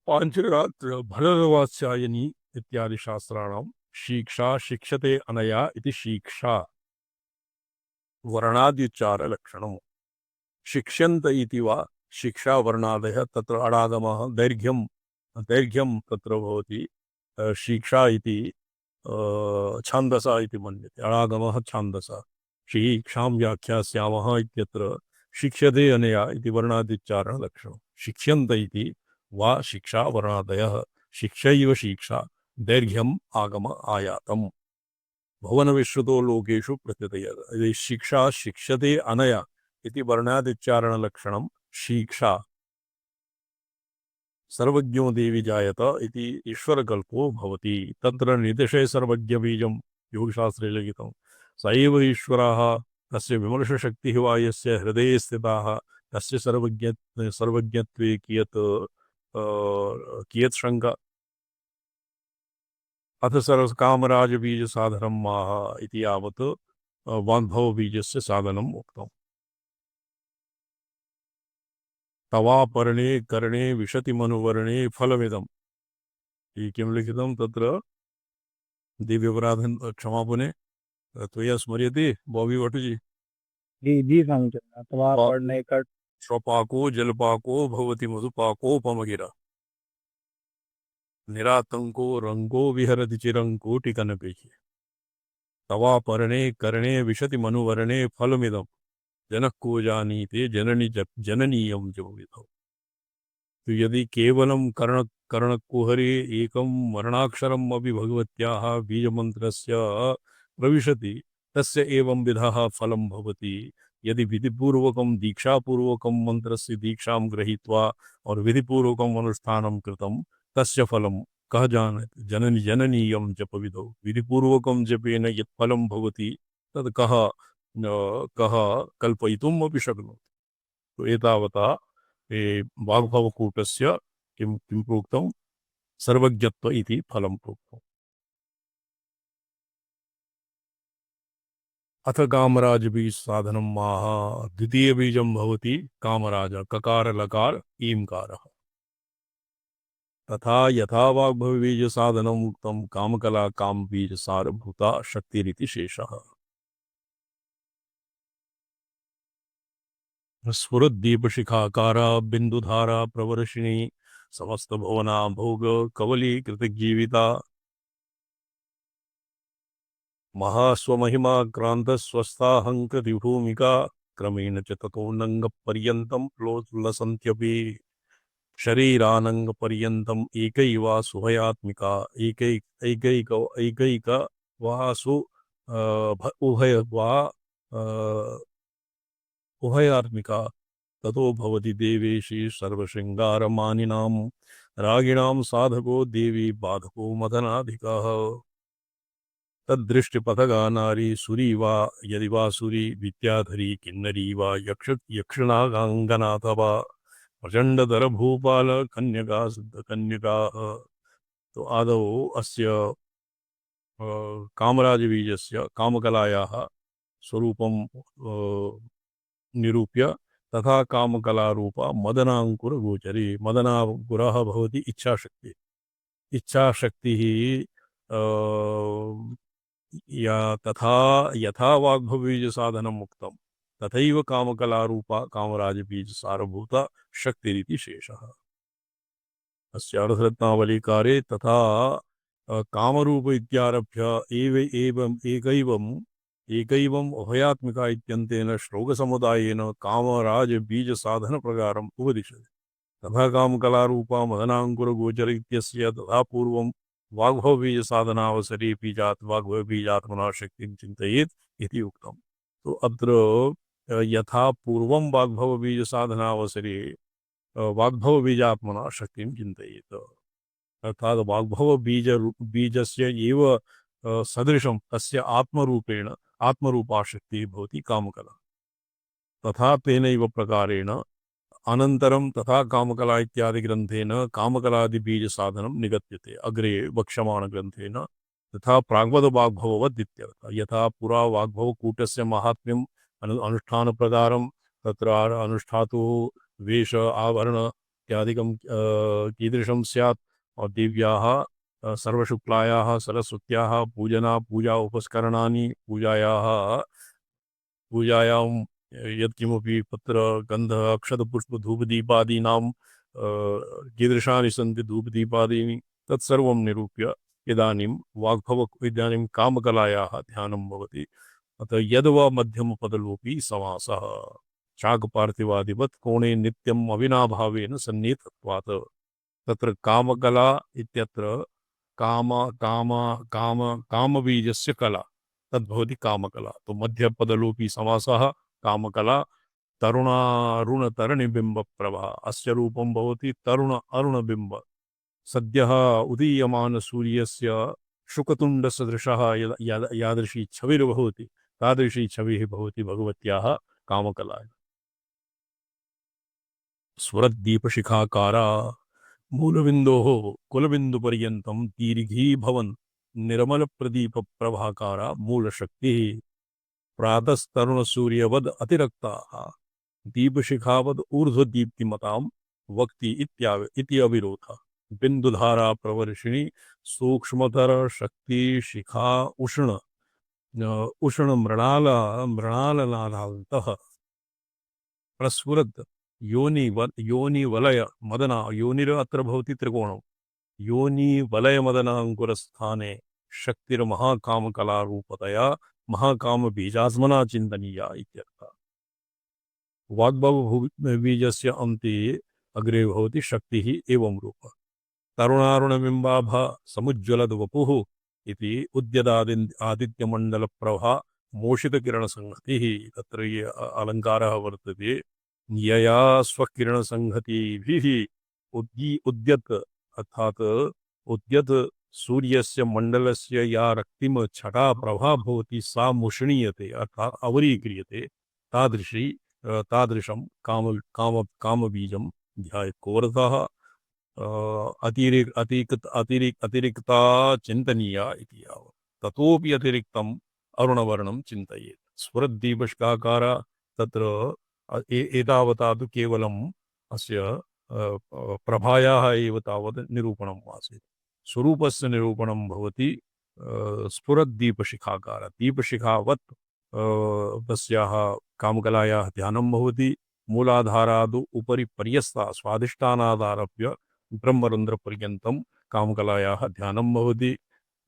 [SPEAKER 2] पांचरात्र भरतवात्स्यायनी इत्यादि शास्त्राणां शिक्षा शिक्षते अनया इति शिक्षा वर्णाद्युच्चार लक्षणम्। शिक्ष्यन्त इति वा शिक्षा वर्णादयः तत्र अडागमः दैर्घ्यं तत्र भवति। शिक्षा इति छान्दसा इति मन्यते। अडागमः छान्दसा। शिक्षां व्याख्यास्यामः इत्यत्र शिक्ष्यते अनया इति वर्णाद्युच्चारण लक्षणम्। शिक्ष्यन्त इति वा शिक्षा वर्णादयः शिक्षैव शिक्षा दैर्घ्यम् आगम आयातम्। भुवन विश्रुतो लोकेषु प्रत्यतयत्। शिक्षा शिक्षते अनया इति वर्णाद्युच्चारण लक्षणं शिक्षा। सर्वज्ञो देवि जायत इति ईश्वरकल्पो भवति। तत्र निदिशे सर्वज्ञबीजं योगशास्त्रे लिखितं। स एव ईश्वरः तस्य विमर्शशक्तिः वा यस्य हृदये स्थिताः तस्य सर्वज्ञत्वे कियत् शंका। अथ सर्वकामराजबीज साधनं माह इति यावत् वाग्भवबीजस्य साधनम् उक्तम्। तवापर्णे कर्णे विशति मनुवर्णे फलमिदम्। किं लिखितं तत्र दिव्यपराधं क्षमापणे त्वया स्मर्यते बॉबी भट्टजी।
[SPEAKER 1] जी स्वामीचंद अथवा पढ़ने का
[SPEAKER 2] स्वपाको जलपाको भवति मधुपाकोपमगिरा निरातंको रंगो विहरति चिरंकोटिकनपे। तवापर्णे कर्णे विशति मनुवर्णे फलमिदम् जनः को जानीते जननीयं च विधौ। तो यदि केवलं कर्णकुहरे एकं वर्णाक्षरम् अपि भगवत्याः बीजमन्त्रस्य प्रविशति तस्य एवं विधः फलं भवति। यदि विधिपूर्वकं दीक्षापूर्वकं मन्त्रस्य दीक्षां गृहीत्वा और विधिपूर्वकम् अनुष्ठानं कृतं तस्य फलं कः जानाति। जननीयं जपविधौ। विधिपूर्वकं जपेन यत् फलं भवति तद् कः कल्पयितुम् अपि शक्नोति। तो एतावता वाग्भवकूटस्य किं प्रोक्तं सर्वज्ञत्व इति फलं प्रोक्तम्। अथ कामराजबीज साधनं माह। द्वितीय बीजं भवति कामराज ककार लकार ईमकारः। तथा यथा वाग्भवबीज साधनम् उक्तं कामकला कामबीज सारभूता शक्तिरिति शेषः। स्फुरद्दीपशिखाकारा बिंदुधारा प्रवर्षिणी समस्त भुवना भोग कवली कृतजीविता महास्वमहिमा क्रांत स्वस्थाहंकृति भूमिका क्रमेण च ततो नंग पर्यंतम प्लोलसंत्यपि शरीरानंग पर्यंतम एकैवा सुभयात्मिका एकैक वा सु उभय वा उभयात्मिका ततो भवति देवेशी सर्वशृंगारमानिनां रागिणां साधको देवी बाधको मदनाधिकः। तद्दृष्टिपथगा नारी सुरी वा यदि वा सुरी विद्याधरी किन्नरी वा यक्षनागांगनाथवा प्रचंडधर भूपाल कन्यका सिद्धकन्यका। तो आदौ अस्य कामराजबीजस्य कामकलायाः स्वरूपं निरूप्य तथा कामकलारूपा मदनाङ्कुरगोचरी। मदनाङ्कुरः भवति इच्छाशक्ति। इच्छाशक्तिः या तथा यथा वाग्भवबीज साधनम् उक्तं तथैव कामकलारूपा कामराजबीज सारभूता शक्तिरिति शेषः। अस्य अर्थरत्नावलीकारे तथा कामरूप इत्यारभ्य एकैवम् अभयात्मिका इत्यन्तेन श्लोकसमुदायेन कामराजबीज साधन प्रकारम् उपदिशति। तथा कामकलारूपा मदनाङ्कुरगोचर इत्यस्य तथा पूर्वं वाग्भवबीज साधनावसरे बीजात् वाग्भवबीजात्मना शक्तिं चिन्तयेत् इति उक्तम्। तो अत्र यथा पूर्वं वाग्भवबीज साधनावसरे वाग्भवबीजात्मना शक्तिं चिन्तयेत् अर्थात् वाग्भवबीजस्य एव सदृशं तस्य आत्मरूपेण आत्मरूपा शक्तिः भवति कामकला। तथा तेनैव प्रकारेण अनन्तरं तथा कामकला इत्यादि ग्रंथेन कामकलादि बीज साधनं निगत्यते अग्रे वक्ष्यमाणग्रन्थेन तथा प्राग्वद्वाग्भववद् इत्यर्थः। यथा पुरा वाग्भवकूटस्य माहात्म्यम् अनुष्ठान प्रकारं तत्र अनुष्ठातुः वेश आवरण इत्यादिकं कीदृशं स्यात् और देव्याः सर्वशुक्लायाः सरस्वत्याः पूजा उपस्करणानि पूजायां यत्किमपि पत्र गंध अक्षत पुष्प धूपदीपादीनां कीदृशानि सन्ति धूपदीपादीनि तत्सर्वं निरूप्य इदानीं कामकलायाः ध्यानं भवति। अतः यद्वा मध्यमपदलोपी समासः शाकपार्थिवादिवत् कोणे नित्यम् अविनाभावेन सन्निहितत्वात्। तत्र कामकला इत्यत्र कामबीजस्य कला तद्भवति कामकला। तो मध्यपदलोपी समासः कामकला तरुणारुणतरणिबिम्ब प्रभा अस्य रूपं भवति तरुण अरुणबिम्ब सद्यः उदीयमान सूर्यस्य शुकतुण्डसदृशः यादृशी छविर्भवति तादृशी छविः भवति भगवत्याः कामकला। स्फुरद्दीपशिखाकारा मूलबिन्दोः कुलबिन्दुपर्यन्तं दीर्घीभवन् निर्मलप्रदीपप्रभाकारा मूलशक्तिः प्रातस्तरुणसूर्यवद् अतिरक्ताः दीपशिखावद् ऊर्ध्वदीप्तिमतां वक्ति इति अविरोधः बिन्दुधारा प्रवर्षिणी सूक्ष्मतर शक्ति शिखा उष्ण मृणालनादान्तः प्रस्फुरद् योनिवलय मदना योनिर अत्र भवति त्रिकोणं योनिवलय मदनाङ्कुरस्थाने शक्तिर्महाकामकलारूपतया महाकामबीजात्मना चिन्तनीया इत्यर्थः वाग्भवबीजस्य अन्ते अग्रे भवति शक्तिः एवं रूपः तरुणारुणबिम्बाभा समुज्ज्वलद्वपुः इति आदित्यमण्डलप्रभा मोषितकिरणसंहतिः तत्र ये अलङ्कारः वर्तते यया स्वकिरणसंहतिभिः उद्यत अर्थात् उद्यत सूर्यस्य मण्डलस्य या रक्तिम छटा प्रभा भवति सा मुष्णीयते अर्थात् अवरीक्रियते तादृशं कामबीजं ध्यायेत् कोरतः अतिरिक्ता चिन्तनीया इति यावत् ततोपि अतिरिक्तम् अरुणवर्णं चिन्तयेत् स्फुरद्दीपशिखाकार तत्र एतावता तु केवलम् अस्य प्रभायाः एव तावत् निरूपणम् आसीत् स्वरूपस्य निरूपणं भवति स्फुरद्दीपशिखाकार दीपशिखावत् तस्याः कामकलायाः ध्यानं भवति मूलाधारादु उपरि पर्यस्ता स्वाधिष्ठानादारभ्य ब्रह्मरन्ध्रपर्यन्तं कामकलायाः ध्यानं भवति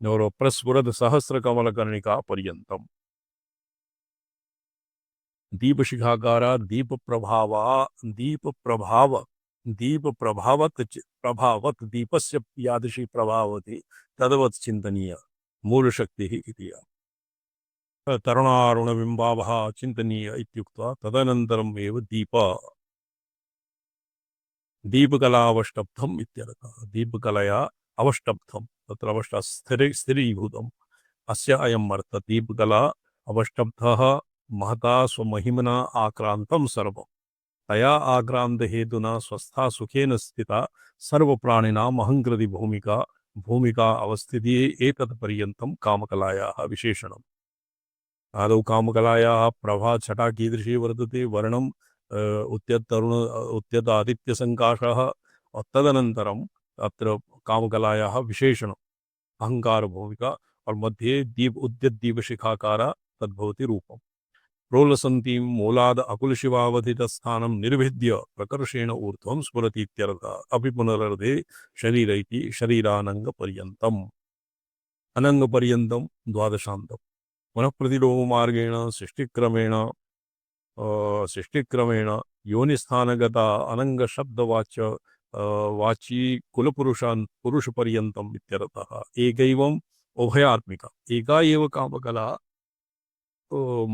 [SPEAKER 2] प्रस्फुरद् सहस्रकमलकर्णिका पर्यन्तम् दीपशिखाकारा दीपप्रभावत् दीपस्य यादृशी प्रभावति तद्वत् चिन्तनीया मूलशक्तिः इति तरुणारुणबिम्बावः चिन्तनीय इत्युक्त्वा तदनन्तरम् एव दीपकलावष्टब्धम् इत्यर्थः दीपकलया अवष्टब्धं तत्र स्थिरीभूतम् अस्य अयम् अर्थः दीपकला अवष्टब्धः महता स्वमहिमना आक्रान्तं सर्वं तया आक्रान्तहेतुना स्वस्था सुखेन स्थिता सर्वप्राणिनाम् अहङ्कृति भूमिका अवस्थितिः एतत्पर्यन्तं कामकलायाः विशेषणम् आदौ कामकलायाः प्रभा छटा कीदृशी वर्तते वर्णम् उद्यत आदित्यसङ्काशः तदनन्तरम् अत्र कामकलायाः विशेषणम् अहङ्कारभूमिका और मध्ये उद्यद्दीपशिखाकारा तद्भवति रूपम् प्रोलसन्तीं मूलाद अकुलशिवावधितस्थानं निर्भिद्य प्रकर्षेण ऊर्ध्वं स्फुरति इत्यर्थः अपि पुनरर्धे शरीर इति शरीरानङ्गपर्यन्तम् अनङ्गपर्यन्तं द्वादशान्तम् पुनः प्रतिलोममार्गेण सृष्टिक्रमेण योनिस्थानगता अनङ्गशब्दवाच्य वाची पुरुषपर्यन्तम् इत्यर्थः एकैवम् उभयात्मिका एका एव कामकला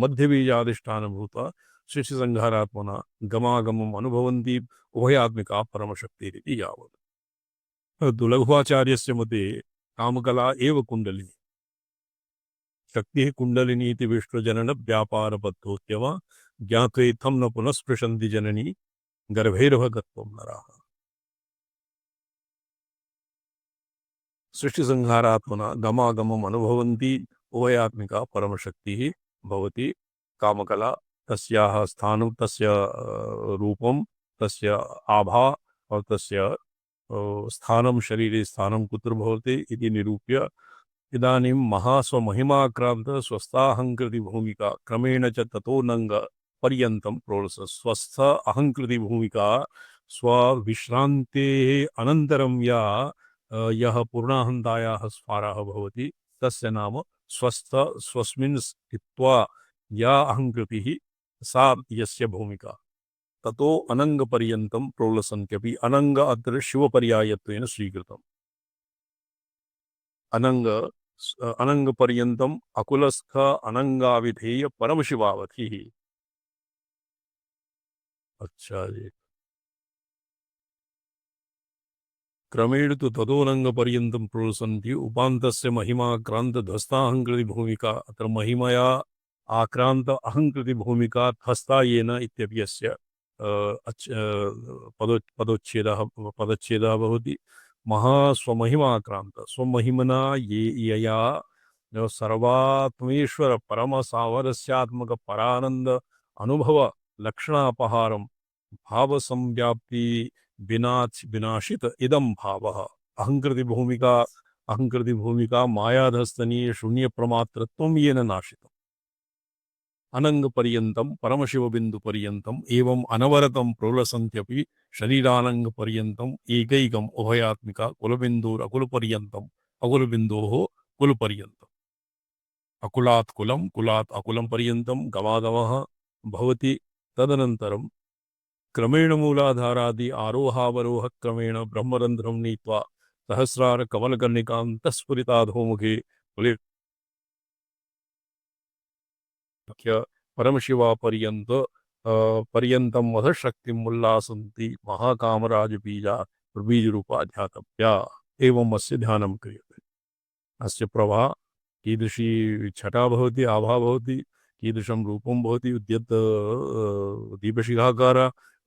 [SPEAKER 2] मध्यबीजाधिष्ठानभूता सृष्टिसंहारात्मना गमागमम् अनुभवन्ती उभयात्मिका परमशक्तिरिति यावत् लघुवाचार्यस्य मते कामकला एव कुण्डलिनी शक्तिः कुण्डलिनी इति विष्णुजनन व्यापारबद्धोद्यम ज्ञात्वेत्थं न पुनः स्पृशन्ति जननी गर्भैर्भगत्वं नराः सृष्टिसंहारात्मना गमागमम् अनुभवन्ती उभयात्मिका परमशक्तिः भवति कामकला तस्याः स्थानं तस्य रूपं तस्य आभा और तस्य स्थानं शरीरे स्थानं कुत्र भवति इति निरूप्य इदानीं महास्वमहिमाक्रान्त स्वस्थाहङ्कृति भूमिका क्रमेण च ततोऽनङ्ग पर्यन्तं प्रोलस स्वस्थ अहङ्कृति भूमिका स्वविश्रान्तेः अनन्तरं यः पूर्णाहन्तायाः स्फारः भवति तस्य नाम स्वस्थ स्वस्मिन् स्थित्वा या अहङ्कृतिः सा यस्य भूमिका ततो अनङ्गपर्यन्तं प्रोलसन्त्यपि अनङ्ग अत्र शिवपर्यायत्वेन स्वीकृतम् अनङ्गपर्यन्तम् अकुलस्थ अनङ्गाविधेय परमशिवावधिः अच्छा जी क्रमेण तु ततोऽनङ्गपर्यन्तं प्रोलसन्ति उपान्तस्य महिमाक्रान्तध्वस्ताहङ्कृति भूमिका अत्र महिमया आक्रान्त अहङ्कृति भूमिका ध्वस्ता येन इत्यप्यस्य पदच्छेदः भवति। महास्वमहिमाक्रान्त स्वमहिमना ये यया सर्वात्मेश्वर परमसावरस्यात्मक परानंद अनुभव लक्षणापहारं भाव संव्याप्ति विनाशित इदं भावः अहंकृति भूमिका मायाधस्तनीय शून्य प्रमात्रत्वं येन नाशितम् अनंग पर्यंतम परमशिव बिंदु पर्यंतम एवं अनवरतम प्रोलसंत्यपि शरीरानंग पर्यंतम एकैकम उभयात्मिका कुलबिंदुर अकुल पर्यंतम अकुल बिंदोः कुल पर्यंतम अकुलात् कुलं कुलात् अकुलं पर्यंतम गमागमः भवति। तदनन्तरं क्रमेण मूलाधारादि आरोहावरोह क्रमेण ब्रह्मरंध्रं नीत्वा सहस्रार कमलकर्णिकां तस्फुरिताधोमुखे परमशिवा पर्यंतम वधशक्तिम् उल्लासन्ति महाकामराज बीज रूपा ध्यातव्या एवं अस्य ध्यानं क्रियते। अस्य प्रभा कीदृशी छटा भवति आभा भवति कीदृशं रूपं भवति उद्यत दीपशिखाकार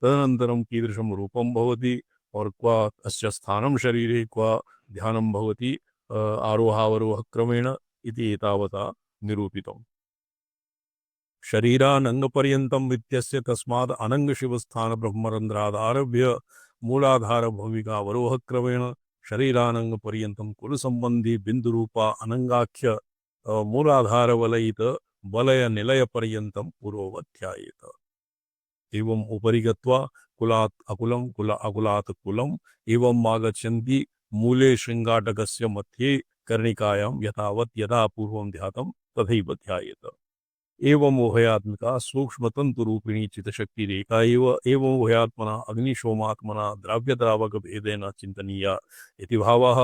[SPEAKER 2] तदनन्तरं कीदृशं रूपं भवति और क्वा अस्य स्थानं शरीरे क्वा ध्यानं भवति आरोहावरोह क्रमेण इति एतावता निरूपितम्। शरीरानंग पर्यंतम वित्यस्य तस्माद् अनंग शिवस्थान ब्रह्मरंध्रादारभ्य मूलाधार भूमिका अवरोह क्रमेण शरीरानंग पर्यंतम कुल संबंधी बिंदु रूपा अनंगाख्य मूलाधार वलयित वलय निलय पर्यंतम पूर्ववध्यायेत। एवं उपरि गत्वा कुलात् अकुलं अकुलात् कुलम् एवं आगच्छन्ति मूले शृंगाटकस्य मध्ये कर्णिकायां यथावत् यदा पूर्वं ध्यातं तथैव ध्यायेत। एवं उभयात्मिका सूक्ष्म तंतु रूपिणी चितशक्ति रेखा एवं उभयात्मना अग्निशोमात्मना द्राव्यद्रावक भेदेन चिंतनीया इति भावः।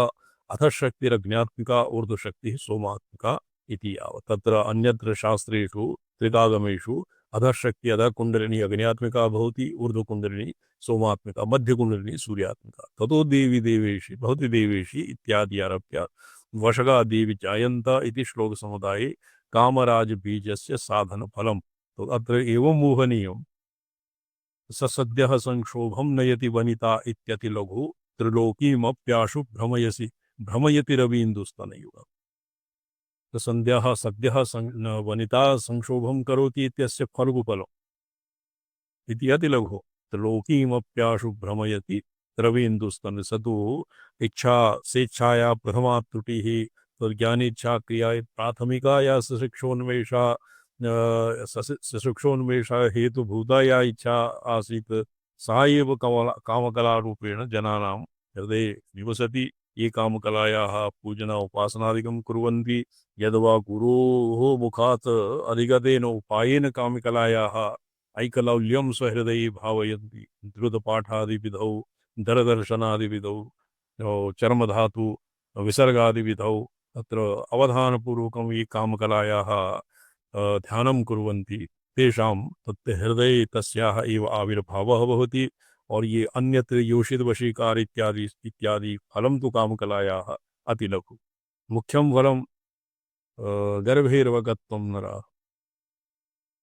[SPEAKER 2] अथ शक्तिरज्ञात्मिका ऊर्ध्वशक्तिः सोमात्मिका इति यावत्। तत्र अन्यत्र शास्त्रेषु त्रिकागमेषु अधशक्ति अध कुंडलिनी अग्नियात्मिका भवति ऊर्ध्वकुंडलिनी सोमात्मिका मध्यकुंडलिनी सूर्यात्मिका ततो देवी देवेशि भवति देवेशि इत्यादि आरभ्य वशगा देवी जायन्त इति श्लोक समुदाये कामराज बीजस्य साधन फलम। तो अत्र एवं मोहनीयम ससद्यः संक्षोभम नयति वनिता इत्यति लघु त्रिलोकीमप्याशु भ्रमयसि भ्रमयति रवीन्दुस्तनयुग। तो सद्यः वनिता संक्षोभम करोति इत्यस्य फल्गुफलम् इति अति लघु त्रिलोकीमप्याशु भ्रमयति रवीन्दुस्तन। स तु इच्छा स्वेच्छाया प्रथमा त्रुटिः तो ज्ञानेच्छा क्रिया प्राथमिका या सशिक्षोन्मेषा हेतुभूता या इच्छा आसीत् सा एव कामकलारूपेण जनानां हृदये निवसति। ये कामकलायाः पूजना उपासनादिकं कुर्वन्ति यद्वा गुरोः मुखात् अधिगतेन उपायेन कामकलायाः ऐकलौल्यं स्वहृदये भावयन्ति। द्रुतपाठादिविधौ दरदर्शनादिविधौ चर्मधातु विसर्गादिविधौ अत्र अवधानपूर्वकं ये कामकलायाः ध्यानं कुर्वन्ति तेषां तत् हृदये तस्याः एव आविर्भावः भवति। और ये अन्यत्र योषित वशीकार इत्यादि फलं तु कामकलायाः अति लघु। मुख्यं फलं गर्भैरवगत्वं नरः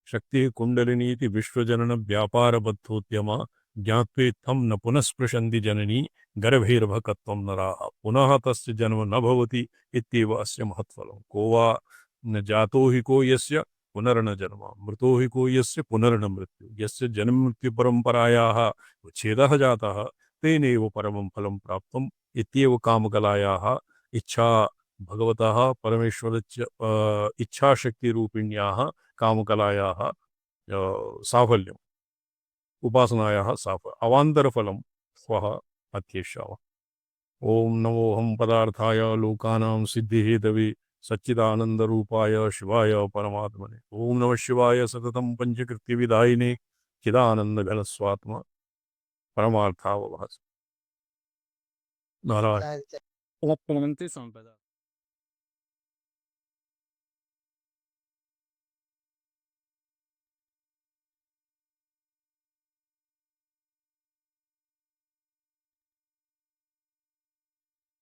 [SPEAKER 2] शक्तिः कुण्डलिनीति विश्वजनन व्यापारबद्धोद्यमा ज्ञात्वेत्थं न पुनः स्पृशन्ति जननी गर्भैर्भकत्वं नराः पुनः तस्य जन्म न भवति इत्येव अस्य महत्फलं। को वा न जातो हि को यस्य पुनर्न जन्म मृतो हि को यस्य पुनर्न मृत्यु यस्य जन्म मृत्यु परंपरायाः उच्छेदः जातः तेनैव परमं फलं प्राप्तम् इत्येव कामकलायाः इच्छा भगवतः परमेश्वरस्य इच्छाशक्तिरूपिण्याः कामकलायाः साफल्यम् उपासनायाः अवान्तरफलं स्वः अध्येष्यामः। ओम नमोऽहं पदार्थाय लोकानां सिद्धिहेतवे सच्चिदानन्दरूपाय शिवाय परमात्मने। ओम नमः शिवाय सततं पंचकृत्यविदायिने चिदानन्दघनस्वात्मा परमार्थावभास नारायण।
[SPEAKER 1] Complemente संपदा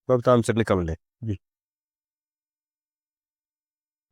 [SPEAKER 3] सब टाइम से निकल ले।
[SPEAKER 2] जी।